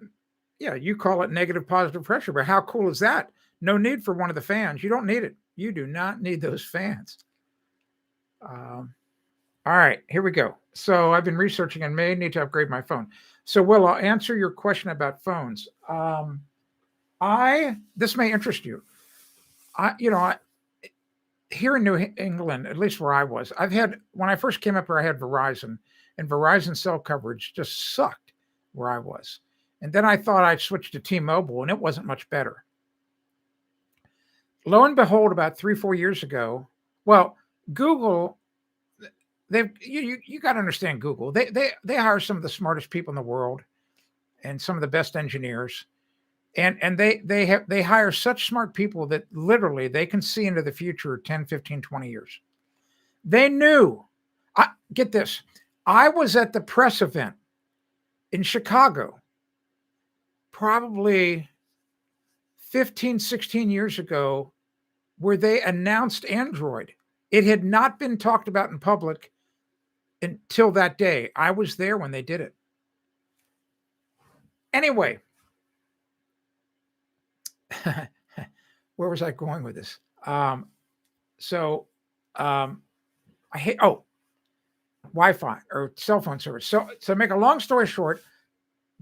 you call it negative positive pressure, but how cool is that? No need for one of the fans. You don't need it. You do not need those fans. All right, here we go. So I've been researching and may need to upgrade my phone. So, Will, I'll answer your question about phones. This may interest you. Here in New England, at least where I was, when I first came up here, I had Verizon, and Verizon cell coverage just sucked where I was. And then I thought I'd switch to T-Mobile, and it wasn't much better. Lo and behold, about 3-4 years ago, well, Google, you got to understand Google. They hire some of the smartest people in the world, and some of the best engineers. And they hire such smart people that literally they can see into the future 10, 15, 20 years. They knew. Get this. I was at the press event in Chicago probably 15, 16 years ago where they announced Android. It had not been talked about in public until that day. I was there when they did it. Anyway, where was I going with this? I hate Wi-Fi or cell phone service. So to make a long story short,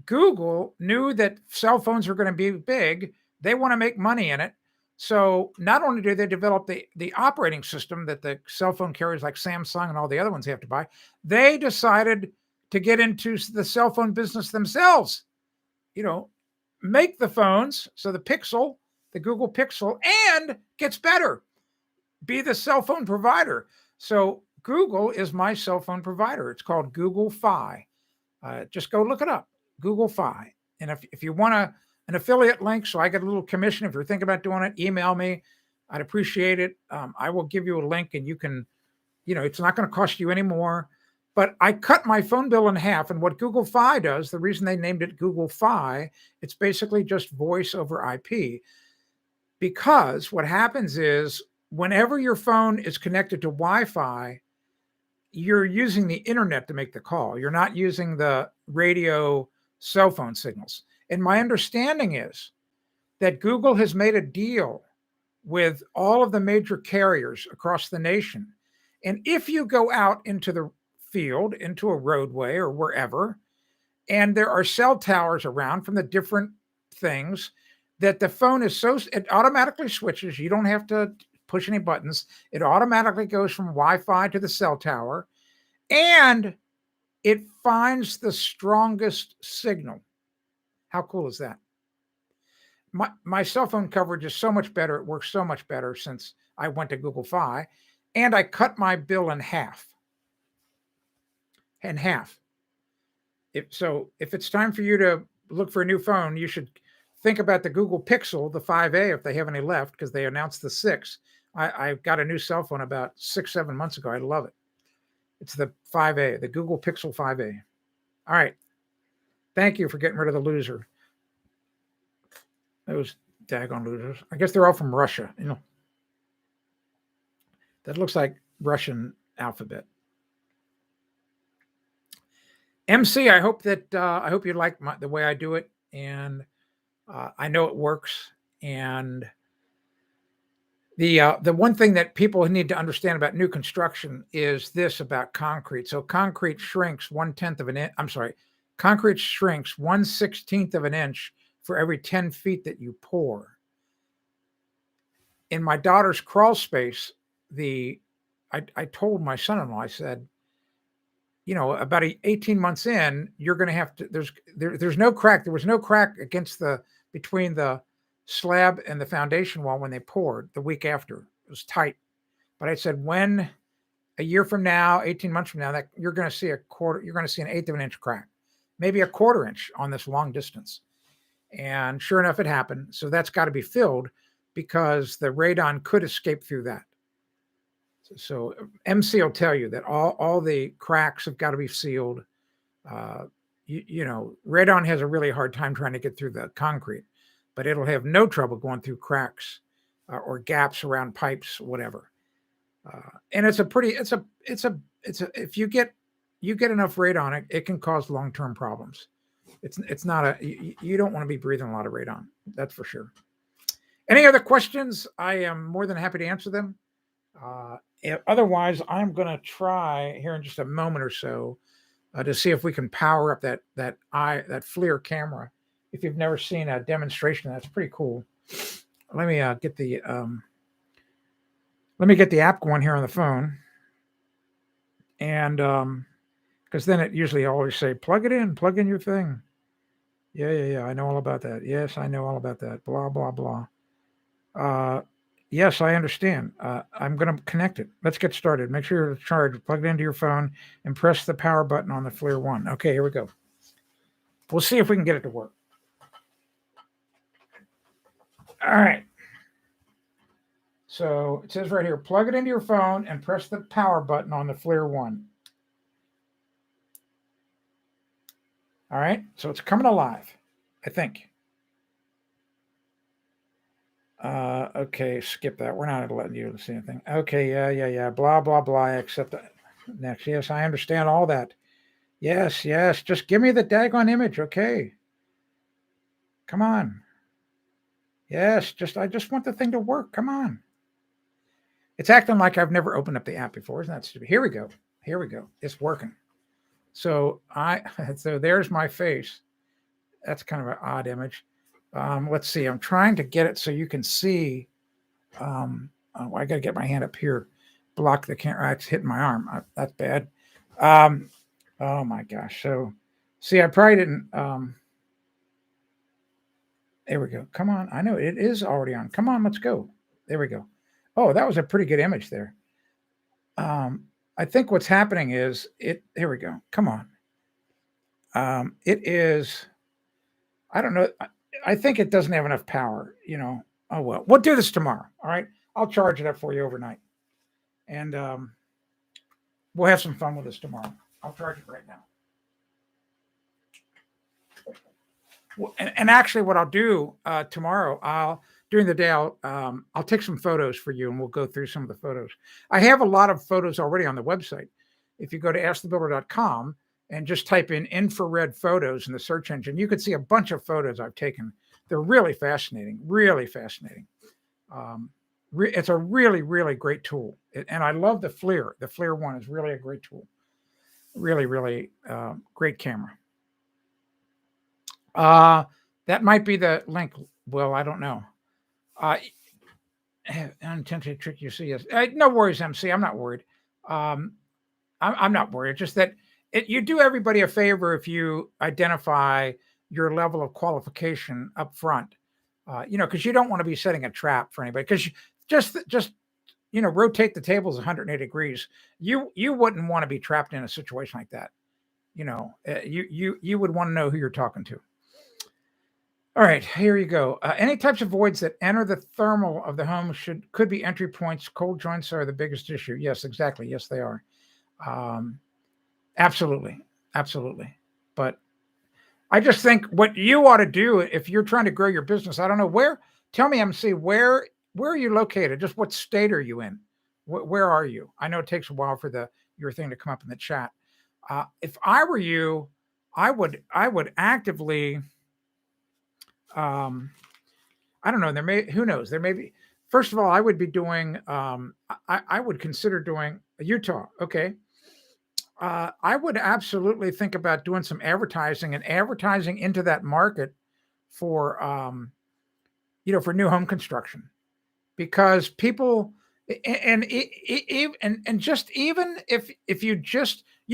Google knew that cell phones were going to be big. They want to make money in it. So not only do they develop the operating system that the cell phone carriers like Samsung and all the other ones have to buy, they decided to get into the cell phone business themselves. Make the phones, so the Google Pixel, and gets better, be the cell phone provider. So Google is my cell phone provider. It's called Google Fi. Just go look it up, Google Fi. And if you want an affiliate link, so I get a little commission, if you're thinking about doing it, email me. I'd appreciate it. I will give you a link, and you can, it's not going to cost you any more. But I cut my phone bill in half. And what Google Fi does, the reason they named it Google Fi, it's basically just voice over IP. Because what happens is whenever your phone is connected to Wi-Fi, you're using the internet to make the call. You're not using the radio cell phone signals. And my understanding is that Google has made a deal with all of the major carriers across the nation. And if you go out into the field, into a roadway or wherever, and there are cell towers around from the different things, that the phone is it automatically switches. You don't have to push any buttons. It automatically goes from Wi-Fi to the cell tower, and it finds the strongest signal. How cool is that? My cell phone coverage is so much better. It works so much better since I went to Google Fi, and I cut my bill in half. If it's time for you to look for a new phone, you should think about the Google Pixel, the 5A, if they have any left, because they announced the 6. I got a new cell phone about 6-7 months ago. I love it. It's the 5A, the Google Pixel 5A. All right. Thank you for getting rid of the loser. Those daggone losers. I guess they're all from Russia. That looks like Russian alphabet. MC, I hope you like the way I do it, and I know it works. And the one thing that people need to understand about new construction is this about concrete. So concrete shrinks 1/10 of an inch. I'm sorry, concrete shrinks 1/16 of an inch for every 10 feet that you pour. In my daughter's crawl space, I told my son-in-law, I said, about 18 months in, you're going to have to, there's no crack. There was no crack between the slab and the foundation wall when they poured the week after. It was tight. But I said, when a year from now, 18 months from now, that you're going to see you're going to see an eighth of an inch crack, maybe a quarter inch on this long distance. And sure enough, it happened. So that's got to be filled because the radon could escape through that. So MC will tell you that all the cracks have got to be sealed. Radon has a really hard time trying to get through the concrete, but it'll have no trouble going through cracks or gaps around pipes, whatever. And if you get enough radon, it can cause long-term problems. It's not you don't want to be breathing a lot of radon. That's for sure. Any other questions? I am more than happy to answer them. Otherwise, I'm going to try here in just a moment or so to see if we can power up that FLIR camera. If you've never seen a demonstration, that's pretty cool. Let me get the app going here on the phone, and because then it usually always say plug in your thing. Yeah. I know all about that. Yes, I know all about that. Blah blah blah. Yes, I understand. I'm going to connect it. Let's get started. Make sure you're charged. Plug it into your phone and press the power button on the FLIR 1. Okay, here we go. We'll see if we can get it to work. All right. So it says right here, plug it into your phone and press the power button on the FLIR 1. All right. So it's coming alive, I think. Okay, skip that. We're not letting you see anything. Okay, yeah. Blah, blah, blah. Accept that. Next. Yes, I understand all that. Yes. Just give me the daggone image, okay? Come on. Yes, I just want the thing to work. Come on. It's acting like I've never opened up the app before. Isn't that stupid? Here we go. It's working. So there's my face. That's kind of an odd image. Let's see. I'm trying to get it so you can see. I got to get my hand up here, block the camera. It's hitting my arm. That's bad. Oh my gosh. So, see, I probably didn't. There we go. Come on. I know it is already on. Come on, let's go. There we go. Oh, that was a pretty good image there. I think what's happening is here we go. Come on. It is. I don't know. I think it doesn't have enough power, Oh, well, we'll do this tomorrow. All right. I'll charge it up for you overnight. And we'll have some fun with this tomorrow. I'll charge it right now. Well, and actually what I'll do tomorrow, during the day, I'll take some photos for you and we'll go through some of the photos. I have a lot of photos already on the website. If you go to askthebuilder.com, and just type in infrared photos in the search engine, you could see a bunch of photos I've taken. They're really fascinating, really fascinating. It's a really, really great tool. And I love the FLIR. The FLIR 1 is really a great tool. Really, really great camera. That might be the link. Well, I don't know. Unintentionally trick you. See, yes. No worries, MC. I'm not worried. I'm not worried. It's just that you do everybody a favor if you identify your level of qualification up front, because you don't want to be setting a trap for anybody. Because just rotate the tables 180 degrees. You wouldn't want to be trapped in a situation like that. You would want to know who you're talking to. All right, here you go. Any types of voids that enter the thermal of the home could be entry points. Cold joints are the biggest issue. Yes, exactly. Yes, they are. Absolutely. But I just think what you ought to do if you're trying to grow your business, I don't know tell me, MC, where are you located? Just what state are you in? Where are you? I know it takes a while for your thing to come up in the chat. If I were you, I would actively, I don't know. Who knows? There may be, first of all, I would be doing, I would consider doing Utah. Okay. I would absolutely think about doing some advertising into that market for, for new home construction, because people, and just even if you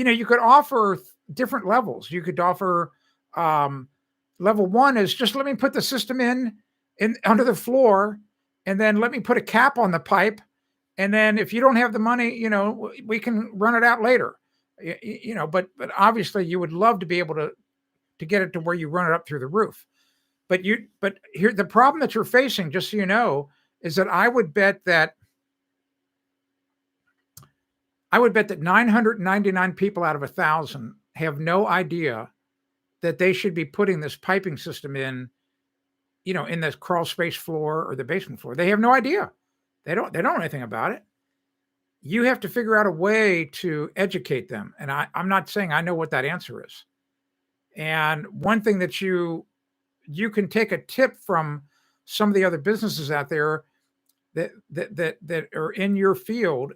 you could offer different levels. You could offer level 1 is just let me put the system in under the floor, and then let me put a cap on the pipe. And then if you don't have the money, we can run it out later. But obviously you would love to be able to get it to where you run it up through the roof. But here, the problem that you're facing, just so you know, is that I would bet that 999 people out of 1,000 have no idea that they should be putting this piping system in the crawl space floor or the basement floor. They have no idea. They don't know anything about it. You have to figure out a way to educate them. And I'm not saying I know what that answer is. And one thing that you can take a tip from some of the other businesses out there that are in your field.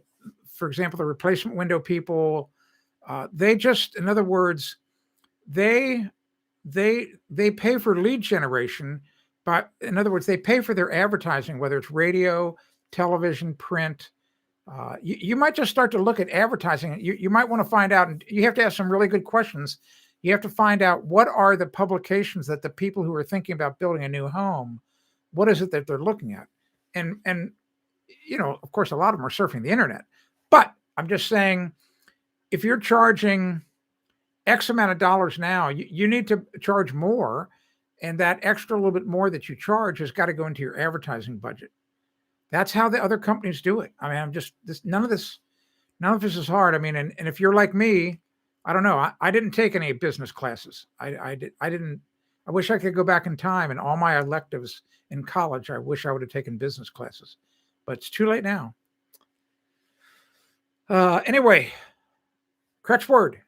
For example, the replacement window people, in other words, they pay for lead generation, but in other words, they pay for their advertising, whether it's radio, television, print. You might just start to look at advertising. You might want to find out, and you have to ask some really good questions. You have to find out what are the publications that the people who are thinking about building a new home, what is it that they're looking at? And of course, a lot of them are surfing the internet. But I'm just saying, if you're charging X amount of dollars now, you need to charge more. And that extra little bit more that you charge has got to go into your advertising budget. That's how the other companies do it. I mean, none of this is hard. I mean, and if you're like me, I don't know. I didn't take any business classes. I wish I could go back in time, and all my electives in college, I wish I would have taken business classes, but it's too late now. Anyway, Crutch word.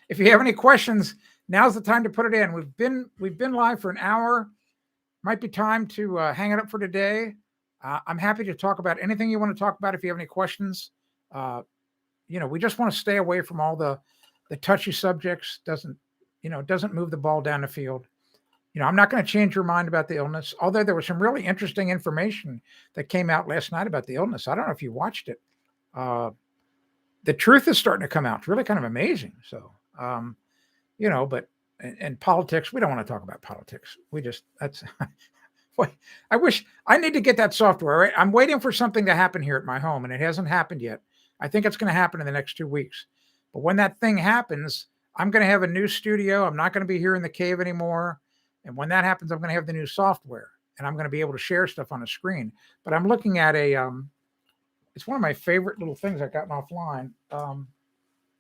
If you have any questions, now's the time to put it in. We've been live for an hour. Might be time to hang it up for today. I'm happy to talk about anything you want to talk about. If you have any questions, we just want to stay away from all the touchy subjects. Doesn't move the ball down the field. I'm not going to change your mind about the illness, although there was some really interesting information that came out last night about the illness. I don't know if you watched it. The truth is starting to come out. It's really kind of amazing. So, but and politics, we don't want to talk about politics. That's I wish I need to get that software, right? I'm waiting for something to happen here at my home, and it hasn't happened yet. I think it's going to happen in the next 2 weeks. But when that thing happens, I'm going to have a new studio. I'm not going to be here in the cave anymore. And when that happens, I'm going to have the new software, and I'm going to be able to share stuff on a screen. But I'm looking at it's one of my favorite little things I've gotten offline.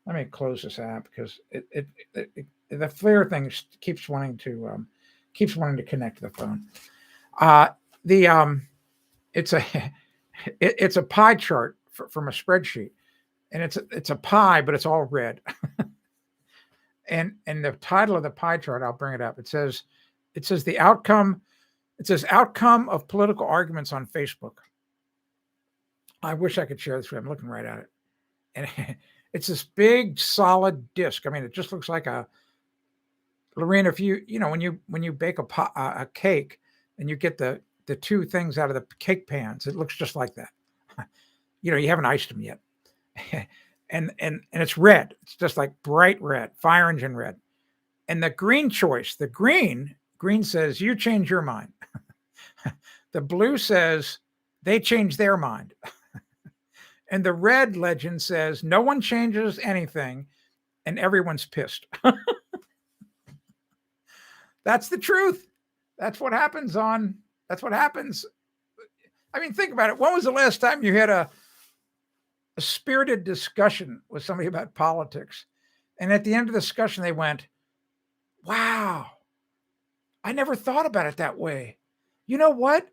Let me close this app because the flare thing keeps wanting to connect to the phone. It's a pie chart from a spreadsheet, and it's a pie, but it's all red. and the title of the pie chart, I'll bring it up. It says the outcome. It says outcome of political arguments on Facebook. I wish I could share this with you. I'm looking right at it, and it's this big solid disc. I mean, it just looks like a Lorena. If when you bake a cake and you get the two things out of the cake pans, it looks just like that. You haven't iced them yet, and it's red. It's just like bright red, fire engine red. And the green choice, the green says you change your mind. The blue says they change their mind. And the red legend says no one changes anything and everyone's pissed. That's the truth. That's what happens. I mean, think about it. When was the last time you had a spirited discussion with somebody about politics? And at the end of the discussion, they went, wow, I never thought about it that way. You know what?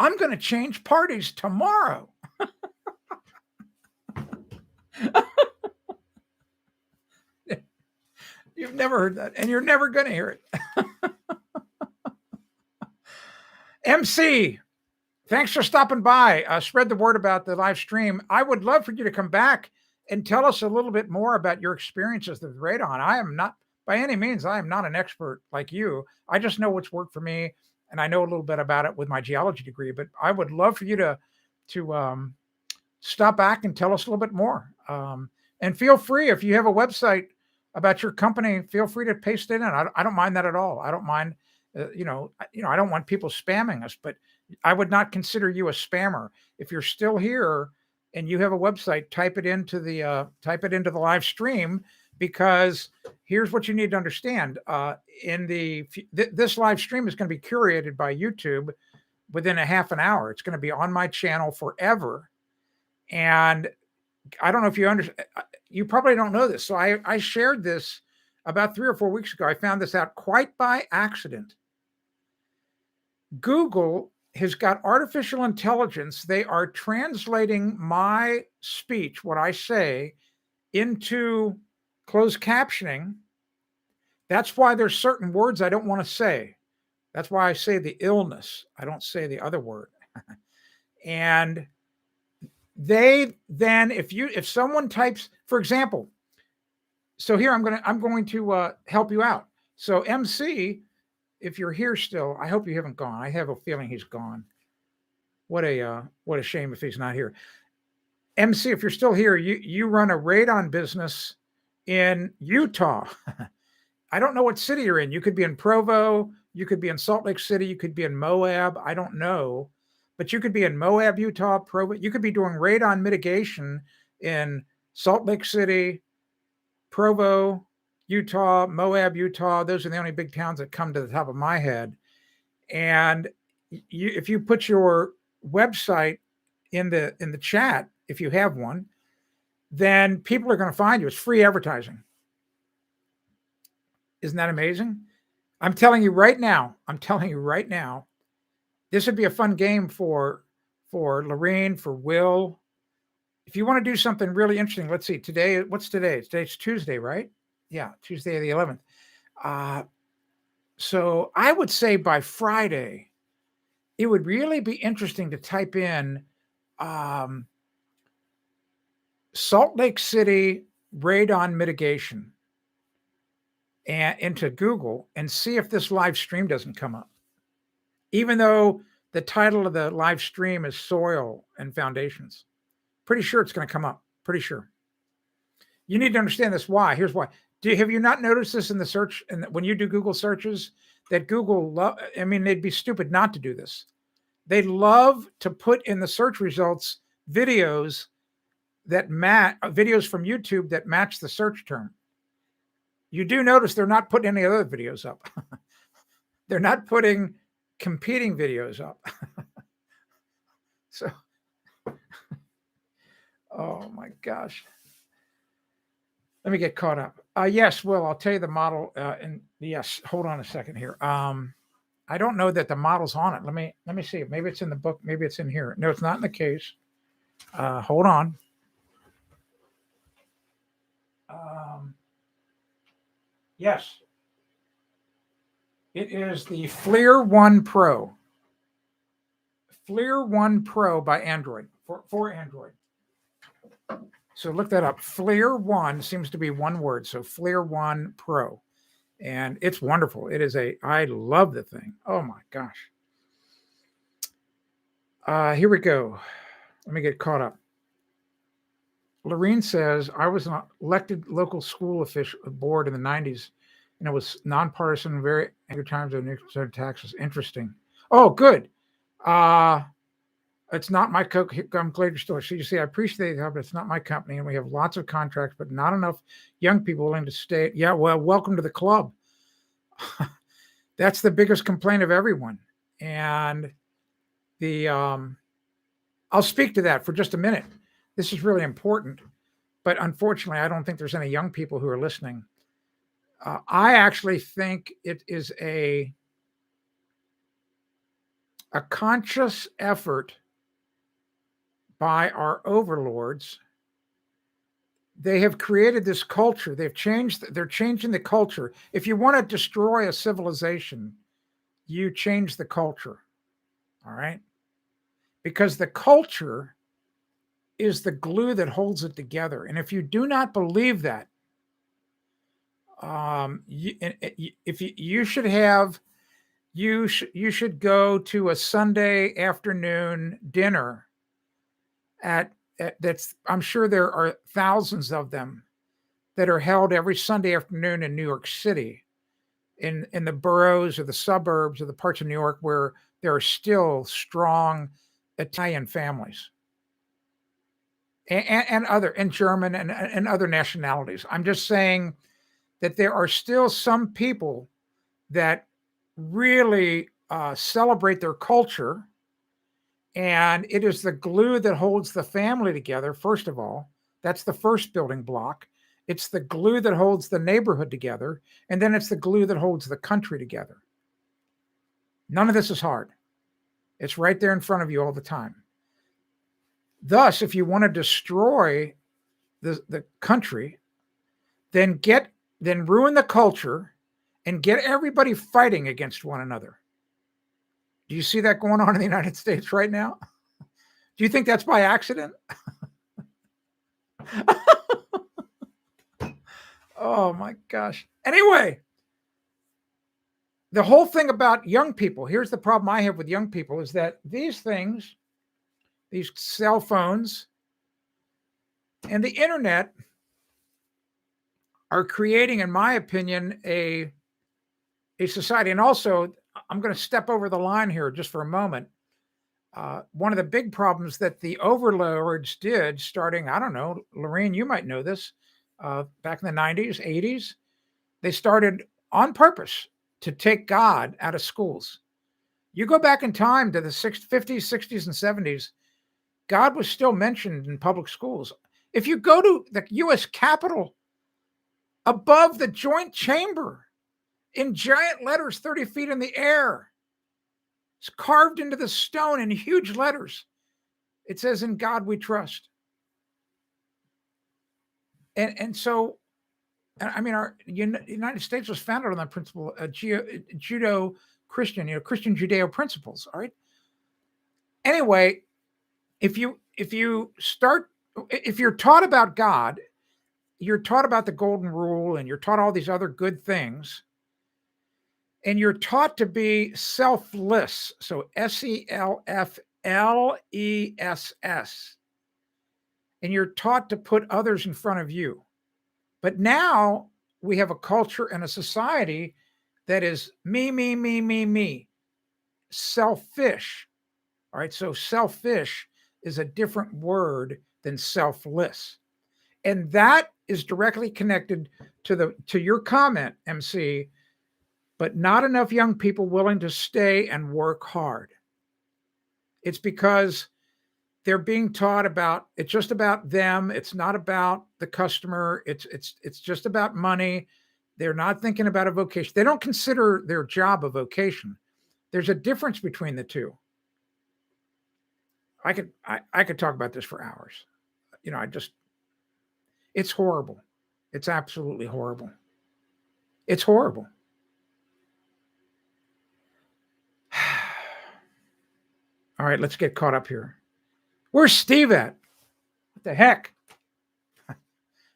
I'm going to change parties tomorrow. You've never heard that, and you're never going to hear it. MC, thanks for stopping by. Spread the word about the live stream. I would love for you to come back and tell us a little bit more about your experiences with radon. I am not, by any means, I am not an expert like you. I just know what's worked for me, and I know a little bit about it with my geology degree. But I would love for you to stop back and tell us a little bit more. And And feel free, if you have a website about your company, feel free to paste it in. I don't mind that at all. I don't mind, I don't want people spamming us, but I would not consider you a spammer. If you're still here and you have a website, type it into the live stream, because here's what you need to understand. This live stream is going to be curated by YouTube within a half an hour. It's going to be on my channel forever. And I don't know if you understand. You probably don't know this. So I shared this about 3 or 4 weeks ago. I found this out quite by accident. Google has got artificial intelligence. They are translating my speech, what I say, into closed captioning. That's why there's certain words I don't want to say. That's why I say the illness. I don't say the other word. And they then, if someone types, for example, so here I'm going to help you out. So MC, if you're here still, I hope you haven't gone. I have a feeling he's gone. What a shame if he's not here. MC, if you're still here, you run a radon business in Utah. I don't know what city you're in. You could be in Provo, you could be in Salt Lake City, you could be in Moab. I don't know, but you could be in Moab, Utah, Provo. You could be doing radon mitigation in Salt Lake City, Provo, Utah, Moab, Utah. Those are the only big towns that come to the top of my head. And if you put your website in the chat, if you have one, then people are going to find you. It's free advertising. Isn't that amazing? I'm telling you right now, this would be a fun game for Lorene, for Will. If you want to do something really interesting, let's see. What's today? Today's Tuesday, right? Yeah, Tuesday the 11th. So I would say by Friday, it would really be interesting to type in Salt Lake City radon mitigation and into Google and see if this live stream doesn't come up. Even though the title of the live stream is Soil and Foundations. Pretty sure it's going to come up. Pretty sure. You need to understand this. Why? Here's why. Have you not noticed this in the search? And when you do Google searches, that Google, they'd be stupid not to do this. They love to put in the search results videos videos from YouTube that match the search term. You do notice they're not putting any other videos up. They're not putting competing videos up. So, oh my gosh. Let me get caught up. Yes, Will, I'll tell you the model. And yes, hold on a second here. I don't know that the model's on it. Let me see. Maybe it's in the book. Maybe it's in here. No, it's not in the case. Hold on. Yes. It is the FLIR 1 Pro. FLIR 1 Pro by Android, for Android. So look that up. FLIR 1 seems to be one word. So FLIR 1 Pro. And it's wonderful. I love the thing. Oh my gosh. Here we go. Let me get caught up. Lorene says, I was an elected local school official board in the 90s, and it was nonpartisan, very angry times of nuclear taxes. Interesting. Oh, good. It's not my I'm glad you're still. So you see, I appreciate it, but it's not my company, and we have lots of contracts, but not enough young people willing to stay. Yeah, well, welcome to the club. That's the biggest complaint of everyone. And I'll speak to that for just a minute. This is really important, but unfortunately, I don't think there's any young people who are listening. I actually think it is a conscious effort by our overlords. They have created this culture. They're changing the culture. If you want to destroy a civilization, you change the culture. All right? Because the culture is the glue that holds it together. And if you do not believe that, you should go to a Sunday afternoon dinner at I'm sure there are thousands of them that are held every Sunday afternoon in New York City, in the boroughs or the suburbs or the parts of New York where there are still strong Italian families and other, and German and other nationalities. I'm just saying that there are still some people that really celebrate their culture, and it is the glue that holds the family together. First of all, that's the first building block. It's the glue that holds the neighborhood together, and then it's the glue that holds the country together. None of this is hard. It's right there in front of you all the time. Thus, if you want to destroy the country, then ruin the culture and get everybody fighting against one another. Do you see that going on in the United States right now? Do you think that's by accident? Oh my gosh. Anyway, the whole thing about young people, here's the problem I have with young people, is that these things, these cell phones and the internet, are creating, in my opinion, a society. And also, I'm going to step over the line here just for a moment. One of the big problems that the overlords did, starting, I don't know, Lorraine, you might know this, back in the 90s, 80s, they started on purpose to take God out of schools. You go back in time to the 50s, 60s, and 70s, God was still mentioned in public schools. If you go to the U.S. Capitol, above the joint chamber, in giant letters 30 feet in the air, it's carved into the stone in huge letters. It says, "In God we trust." And so, I mean, our United States was founded on that principle, Judeo-Christian, Christian Judeo principles. All right. Anyway, if you're taught about God, you're taught about the golden rule, and you're taught all these other good things, and you're taught to be selfless. So selfless. And you're taught to put others in front of you. But now we have a culture and a society that is me, selfish. All right. So selfish is a different word than selfless. And that is directly connected to your comment, MC, but not enough young people willing to stay and work hard. It's because they're being taught about, it's just about them. It's not about the customer. It's just about money. They're not thinking about a vocation. They don't consider their job a vocation. There's a difference between the two. I could talk about this for hours. It's horrible. It's absolutely horrible. It's horrible. All right, let's get caught up here. Where's Steve at? What the heck?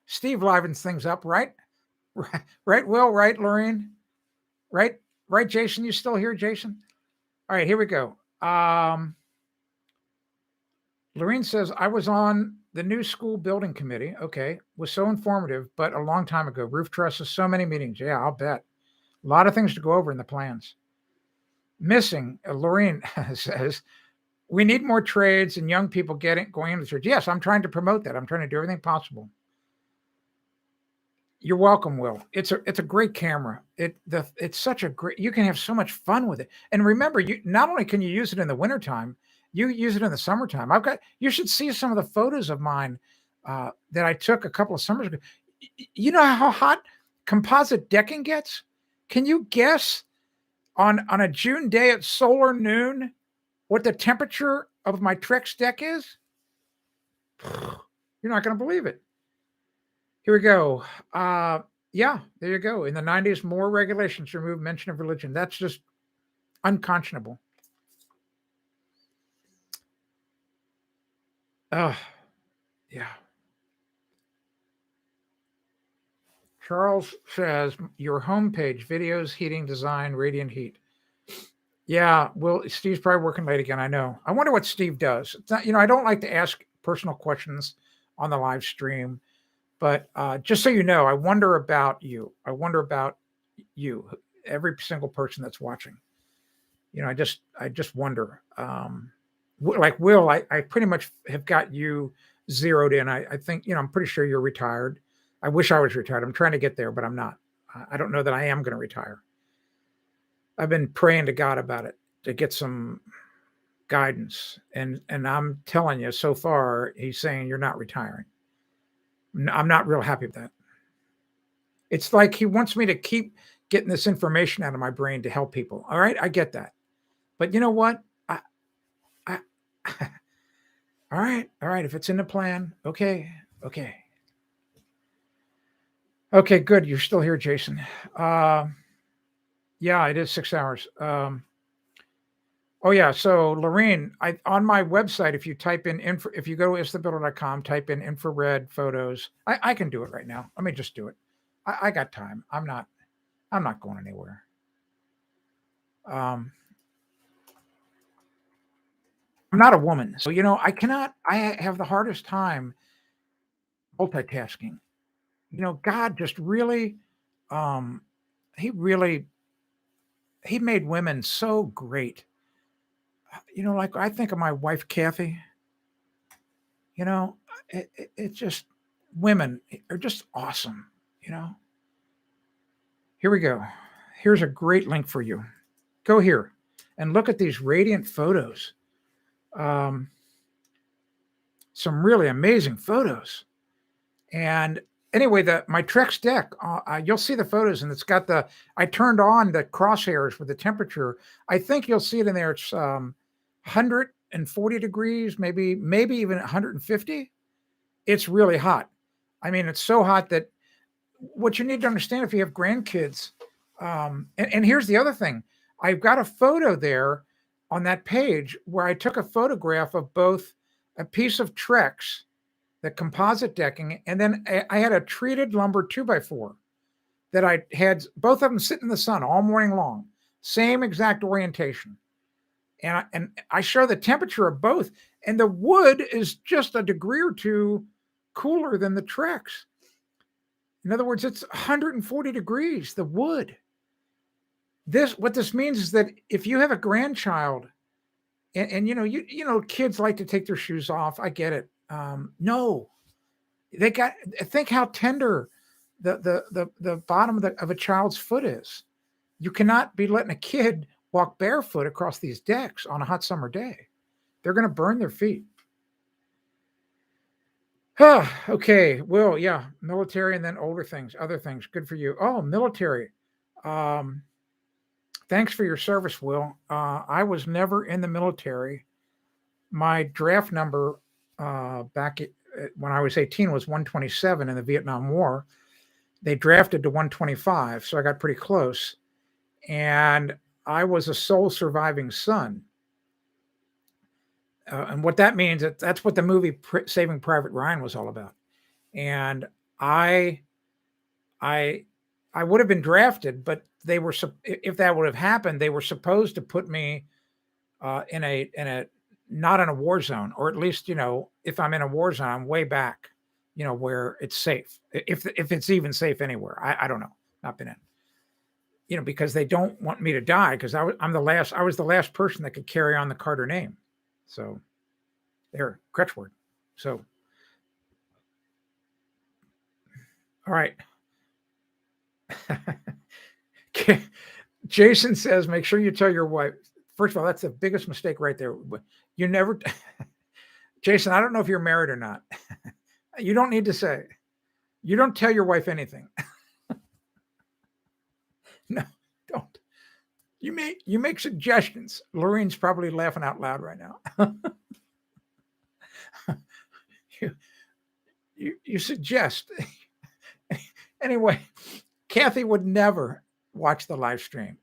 Steve livens things up, right? Right, Will? Right, Lorraine? Right, Jason? You still here, Jason? All right, here we go. Lorraine says, I was on the new school building committee. Okay, was so informative, but a long time ago. Roof trusses, so many meetings. Yeah, I'll bet. A lot of things to go over in the plans. Missing, Lorraine says, we need more trades and young people going into the church. Yes, I'm trying to promote that. I'm trying to do everything possible. You're welcome, Will. It's a great camera. It's such a great, you can have so much fun with it. And remember, you not only can you use it in the wintertime, you use it in the summertime. You should see some of the photos of mine that I took a couple of summers ago. You know how hot composite decking gets? Can you guess on a June day at solar noon what the temperature of my Trex deck is? You're not going to believe it. Here we go. Yeah, there you go. In the 90s, more regulations removed mention of religion. That's just unconscionable. Yeah. Charles says, your homepage, videos, heating, design, radiant heat. Yeah, well, Steve's probably working late again. I know. I wonder what Steve does. It's not, I don't like to ask personal questions on the live stream. But just so you know, I wonder about you. I wonder about you, every single person that's watching. I just wonder. Like Will, I pretty much have got you zeroed in. I think, I'm pretty sure you're retired. I wish I was retired. I'm trying to get there, but I'm not. I don't know that I am going to retire. I've been praying to God about it to get some guidance. And I'm telling you, so far, he's saying you're not retiring. I'm not real happy with that. It's like he wants me to keep getting this information out of my brain to help people. All right, I get that. But you know what? I all right. If it's in the plan, okay. Okay, good. You're still here, Jason. Yeah, it is 6 hours. Oh yeah. So Lorraine, on my website, if you type in if you go to isthebuilder.com, type in infrared photos. I can do it right now. Let me just do it. I got time. I'm not going anywhere. I'm not a woman, so I have the hardest time multitasking. God just really, um, he really he made women so great. Like I think of my wife Kathy. You know, it's just women are just awesome. You know. Here we go. Here's a great link for you. Go here and look at these radiant photos. Um, some really amazing photos. And anyway, my Trex deck, you'll see the photos, and it's got I turned on the crosshairs with the temperature. I think you'll see it in there. It's 140 degrees, maybe even 150. It's really hot. I mean, it's so hot that what you need to understand if you have grandkids, and here's the other thing. I've got a photo there on that page where I took a photograph of both a piece of Trex, the composite decking, and then I had a treated lumber 2x4 that I had both of them sit in the sun all morning long, same exact orientation. And I show the temperature of both, and the wood is just a degree or two cooler than the Trex. In other words, it's 140 degrees, the wood. What this means is that if you have a grandchild, and kids like to take their shoes off. I get it. No, think how tender the bottom of a child's foot is. You cannot be letting a kid walk barefoot across these decks on a hot summer day. They're going to burn their feet. Okay. Well, yeah, military and then other things. Good for you. Oh, military. Thanks for your service, Will. I was never in the military. My draft number back when I was 18 was 127 in the Vietnam War. They drafted to 125, so I got pretty close. And I was a sole surviving son. And what that means, that's what the movie Saving Private Ryan was all about. And I would have been drafted, but they were, if that would have happened, they were supposed to put me in a not in a war zone, or at least, if I'm in a war zone, I'm way back, where it's safe. If it's even safe anywhere, I don't know, not been in, because they don't want me to die, because I was the last person that could carry on the Carter name. So there, Crutchword. So, all right. Jason says, make sure you tell your wife. First of all, that's the biggest mistake right there. You never, Jason, I don't know if you're married or not. You don't need to say. You don't tell your wife anything. No, don't. You make suggestions. Lorraine's probably laughing out loud right now. You suggest. Anyway, Kathy would never watch the live stream.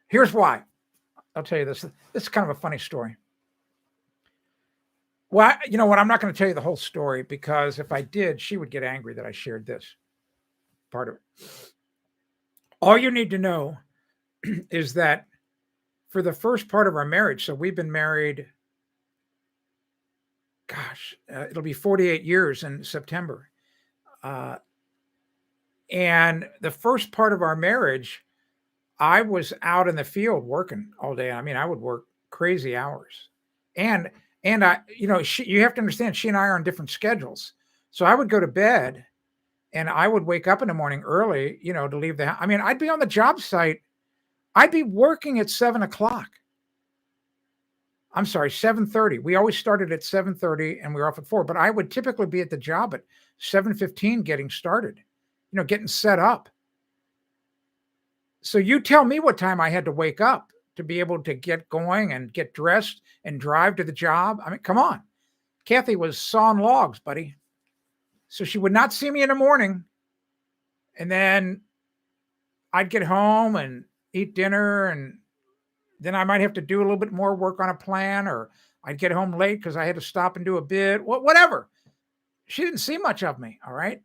Here's why. I'll tell you this. This is kind of a funny story. Well, you know what? I'm not going to tell you the whole story, because if I did, she would get angry that I shared this part of it. All you need to know is that for the first part of our marriage, so we've been married gosh, it'll be 48 years in September. And the first part of our marriage, I was out in the field working all day. I mean, I would work crazy hours. And you have to understand, she and I are on different schedules. So I would go to bed and I would wake up in the morning early, to leave the house. I mean, I'd be on the job site. I'd be working at 7:00. I'm sorry, 7:30. We always started at 7:30 and we were off at 4, but I would typically be at the job at 7:15 getting started, getting set up. So you tell me what time I had to wake up to be able to get going and get dressed and drive to the job. I mean, come on. Kathy was sawing logs, buddy. So she would not see me in the morning. And then I'd get home and eat dinner, and then I might have to do a little bit more work on a plan, or I'd get home late because I had to stop and do a bit, whatever. She didn't see much of me. All right.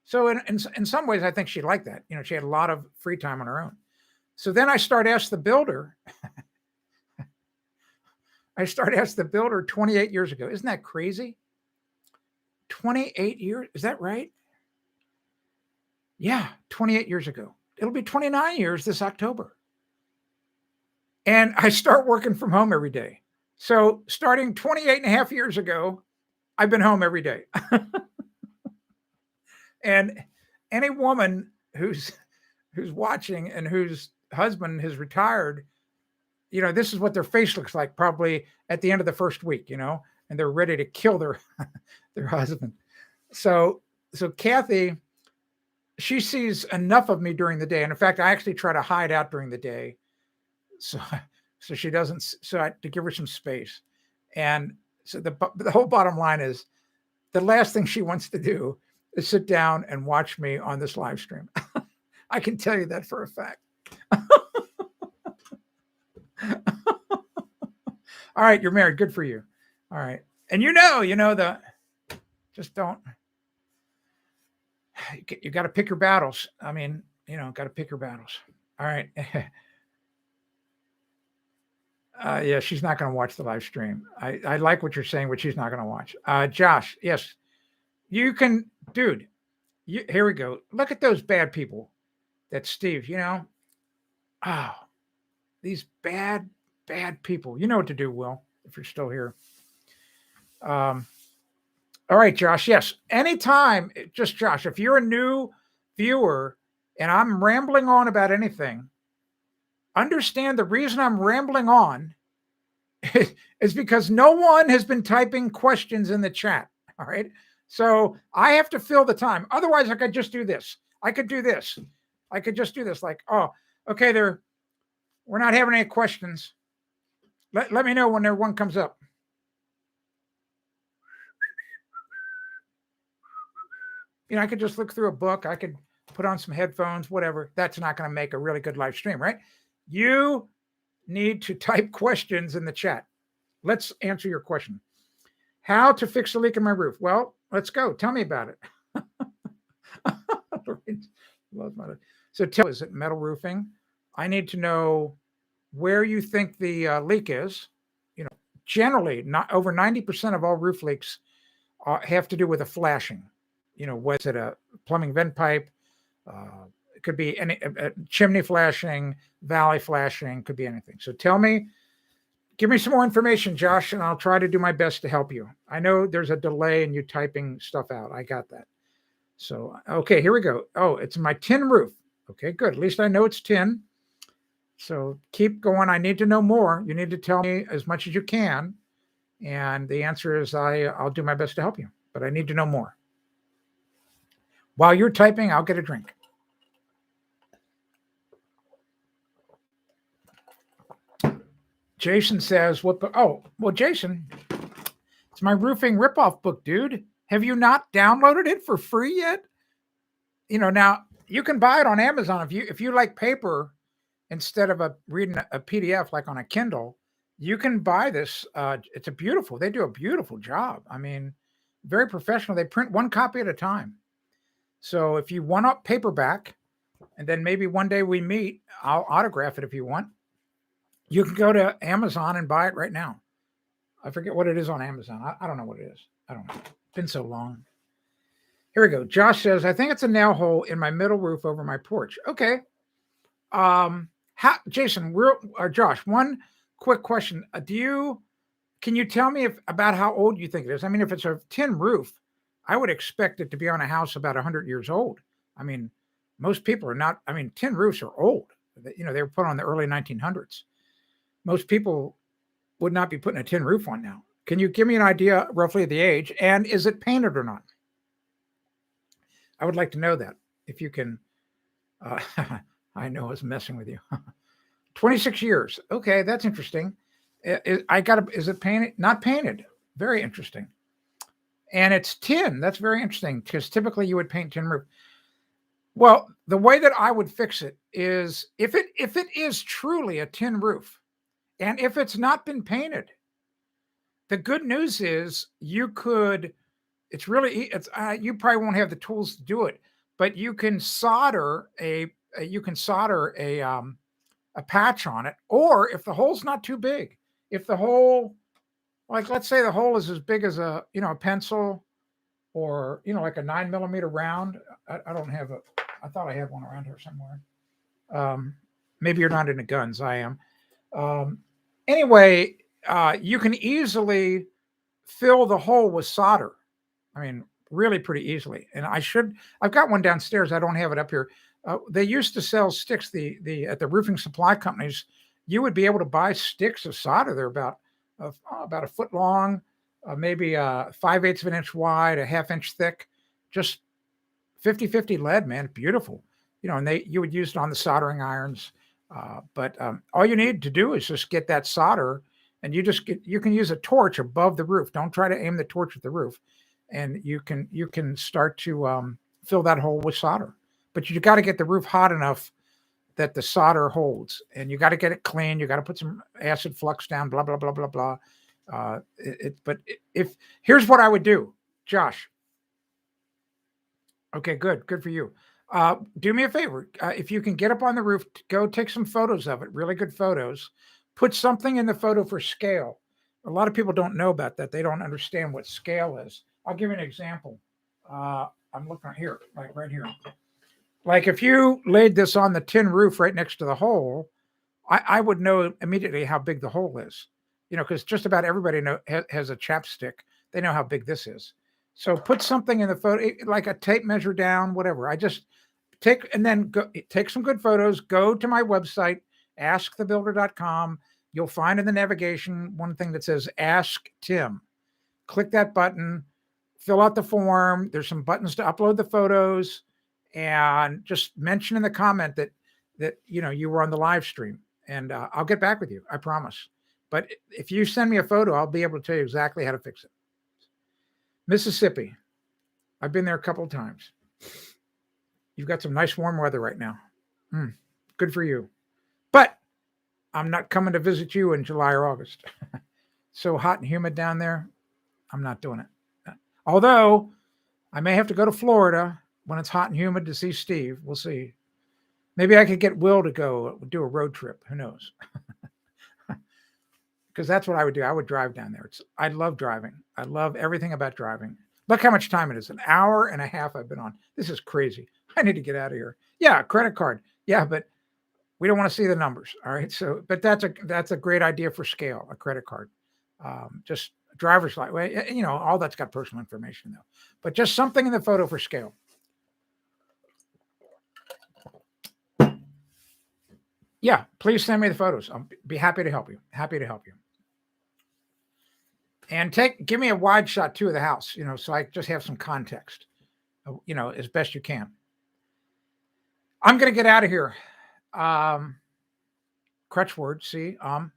So in some ways, I think she liked that. She had a lot of free time on her own. So then I started Ask the Builder. I started Ask the Builder 28 years ago. Isn't that crazy? 28 years. Is that right? Yeah, 28 years ago. It'll be 29 years this October. And I start working from home every day. So starting 28 and a half years ago, I've been home every day. And any woman who's watching and whose husband has retired, this is what their face looks like probably at the end of the first week, and they're ready to kill their husband. So Kathy, she sees enough of me during the day. And in fact, I actually try to hide out during the day. So she doesn't, to give her some space. And so the whole bottom line is, the last thing she wants to do is sit down and watch me on this live stream. I can tell you that for a fact. All right, you're married. Good for you. All right. And just don't, you got to pick your battles. I mean, got to pick your battles. All right. Yeah, she's not going to watch the live stream. I like what you're saying, but she's not going to watch. Josh, yes, you can, dude. Here we go. Look at those bad people. That's Steve. These bad people. You know what to do, Will, if you're still here. All right, Josh. Yes, anytime. Just Josh, if you're a new viewer and I'm rambling on about anything, understand the reason I'm rambling on is because no one has been typing questions in the chat. All right. So I have to fill the time. Otherwise, I could just do this. I could do this. I could just do this. Like, oh, okay, we're not having any questions. Let me know when one comes up. I could just look through a book. I could put on some headphones, whatever. That's not going to make a really good live stream, right? You need to type questions in the chat. Let's answer your question. How to fix a leak in my roof? Well, let's go. Tell me about it. So is it metal roofing? I need to know where you think the leak is. Generally, not over 90% of all roof leaks have to do with a flashing. Was it a plumbing vent pipe? It could be any chimney flashing, valley flashing, could be anything. So give me some more information, Josh, and I'll try to do my best to help you. I know there's a delay in you typing stuff out. I got that. So, okay, here we go. Oh, it's my tin roof. Okay, good. At least I know it's tin. So keep going. I need to know more. You need to tell me as much as you can. And the answer is I'll do my best to help you, but I need to know more. While you're typing, I'll get a drink. Jason says, what? Oh, well, Jason, it's my roofing ripoff book, dude. Have you not downloaded it for free yet? Now you can buy it on Amazon. If you like paper instead of reading a PDF like on a Kindle, you can buy this. They do a beautiful job. I mean, very professional. They print one copy at a time. So if you want a paperback, and then maybe one day we meet, I'll autograph it if you want. You can go to Amazon and buy it right now. I forget what it is on Amazon. I don't know what it is. I don't know. It's been so long. Here we go. Josh says, I think it's a nail hole in my middle roof over my porch. Okay. Jason, Josh, one quick question. Can you tell me about how old you think it is? I mean, if it's a tin roof, I would expect it to be on a house about 100 years old. I mean, most people are not. I mean, tin roofs are old. They were put on the early 1900s. Most people would not be putting a tin roof on now. Can you give me an idea roughly of the age? And is it painted or not? I would like to know that. If you can, I know I was messing with you. 26 years. Okay, that's interesting. Is it painted? Not painted. Very interesting. And it's tin. That's very interesting because typically you would paint tin roof. Well, the way that I would fix it is if it is truly a tin roof, and if it's not been painted, the good news is you probably won't have the tools to do it, but you can solder a patch on it, or if the hole's not too big, if the hole, like let's say the hole is as big as a pencil, or like a 9mm round. I don't have I thought I had one around here somewhere. Maybe you're not into guns. I am. Anyway, you can easily fill the hole with solder. I mean, really pretty easily. And I've got one downstairs. I don't have it up here. They used to sell sticks. At the roofing supply companies, you would be able to buy sticks of solder. They're about a foot long, maybe 5/8 of an inch wide, a half-inch thick, just 50/50 lead, man. Beautiful. And you would use it on the soldering irons. But all you need to do is just get that solder, and you can use a torch above the roof. Don't try to aim the torch at the roof, and you can start to fill that hole with solder. But you got to get the roof hot enough that the solder holds, and you got to get it clean. You got to put some acid flux down. Blah blah blah blah blah. Here's what I would do, Josh. Okay, good for you. Do me a favor. If you can get up on the roof, go take some photos of it, really good photos. Put something in the photo for scale. A lot of people don't know about that. They don't understand what scale is. I'll give you an example. I'm looking here, like right here. Like if you laid this on the tin roof right next to the hole, I would know immediately how big the hole is. Because just about everybody has a chapstick. They know how big this is. So put something in the photo, like a tape measure down, whatever. I just take some good photos. Go to my website, askthebuilder.com. You'll find in the navigation one thing that says Ask Tim. Click that button, fill out the form. There's some buttons to upload the photos, and just mention in the comment that you were on the live stream, and I'll get back with you. I promise. But if you send me a photo, I'll be able to tell you exactly how to fix it. Mississippi. I've been there a couple of times. You've got some nice warm weather right now. Good for you. But I'm not coming to visit you in July or August. So hot and humid down there. I'm not doing it. Although I may have to go to Florida when it's hot and humid to see Steve. We'll see. Maybe I could get Will to go do a road trip. Who knows? Because that's what I would do. I would drive down there. I love driving. I love everything about driving. Look how much time it is. 1.5 hours I've been on. This is crazy. I need to get out of here. Yeah, credit card. Yeah, but we don't want to see the numbers. All right. So, but that's a great idea for scale, a credit card. Just driver's license. All that's got personal information though. But just something in the photo for scale. Yeah, please send me the photos. I'll be happy to help you. And give me a wide shot too of the house, so I just have some context, as best you can. I'm going to get out of here. Crutch word. See, I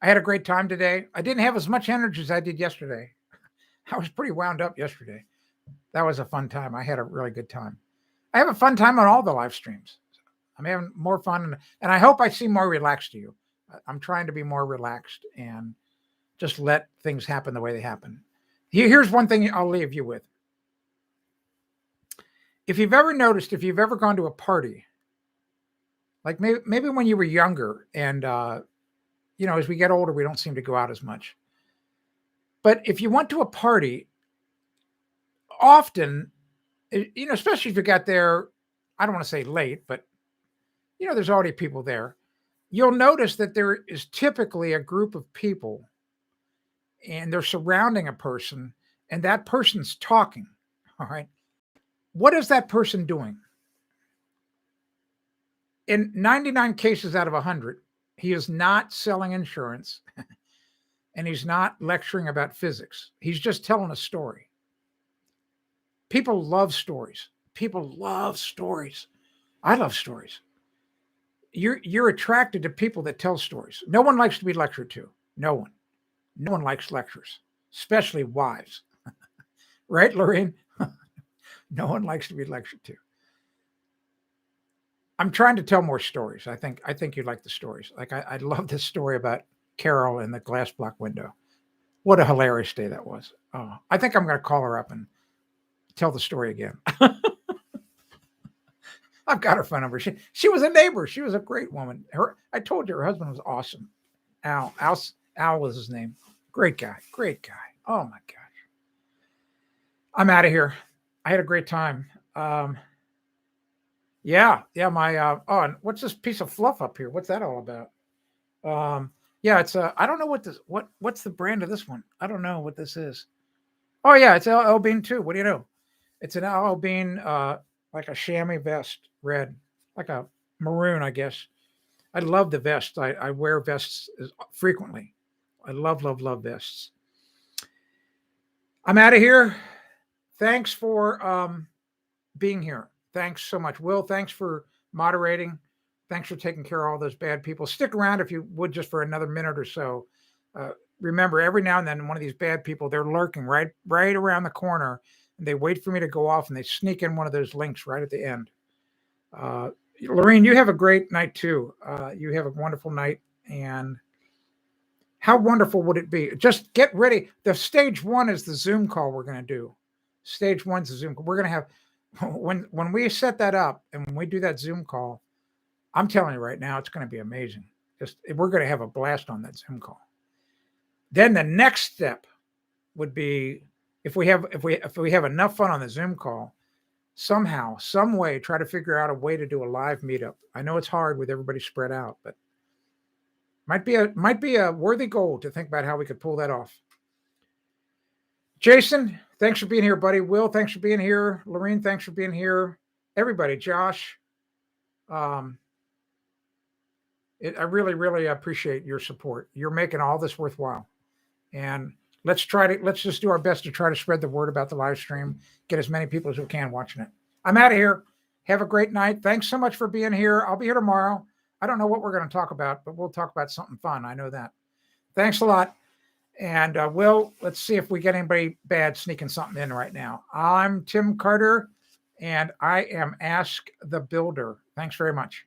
had a great time today. I didn't have as much energy as I did yesterday. I was pretty wound up yesterday. That was a fun time. I had a really good time. I have a fun time on all the live streams. I'm having more fun, and I hope I seem more relaxed to you. I'm trying to be more relaxed and just let things happen the way they happen. Here's one thing I'll leave you with. If you've ever gone to a party, like maybe when you were younger, and as we get older, we don't seem to go out as much. But if you went to a party, often, especially if you got there, I don't want to say late, but there's already people there. You'll notice that there is typically a group of people and they're surrounding a person and that person's talking. All right. What is that person doing? In 99 cases out of 100, he is not selling insurance and he's not lecturing about physics. He's just telling a story. People love stories. People love stories. I love stories. You're attracted to people that tell stories. No one likes to be lectured to. No one. No one likes lectures, especially wives. Right, Lorraine? No one likes to be lectured to. I'm trying to tell more stories. I think you like the stories. Like I love this story about Carol in the glass block window. What a hilarious day that was. Oh, I think I'm going to call her up and tell the story again. I've got her phone number. She was a neighbor. She was a great woman. I told you her husband was awesome. Al was his name. Great guy. Great guy. Oh my gosh. I'm out of here. I had a great time. Yeah. My and what's this piece of fluff up here? What's that all about? Yeah, it's I don't know what's the brand of this one. I don't know what this is. Oh yeah, it's LL Bean too. What do you know? It's an LL Bean like a chamois vest, red, like a maroon, I guess. I love the vest. I wear vests frequently. I love vests. I'm out of here. Thanks for being here. Thanks so much. Will, thanks for moderating. Thanks for taking care of all those bad people. Stick around if you would just for another minute or so. Remember, every now and then, one of these bad people, they're lurking right around the corner, and they wait for me to go off, and they sneak in one of those links right at the end. Lorraine, you have a great night too. You have a wonderful night, and how wonderful would it be? Just get ready. The stage 1 is the Zoom call we're going to do. Stage 1's the Zoom call. We're going to have when we set that up and when we do that Zoom call. I'm telling you right now, it's going to be amazing. We're going to have a blast on that Zoom call. Then the next step would be if we have enough fun on the Zoom call, somehow, some way, try to figure out a way to do a live meetup. I know it's hard with everybody spread out, but might be a worthy goal to think about how we could pull that off. Jason, thanks for being here, buddy. Will, thanks for being here. Lorraine, thanks for being here. Everybody, Josh. I really, really appreciate your support. You're making all this worthwhile. And let's just do our best to try to spread the word about the live stream, get as many people as we can watching it. I'm out of here. Have a great night. Thanks so much for being here. I'll be here tomorrow. I don't know what we're going to talk about, but we'll talk about something fun. I know that. Thanks a lot. And let's see if we get anybody bad sneaking something in right now. I'm Tim Carter, and I am Ask the Builder. Thanks very much.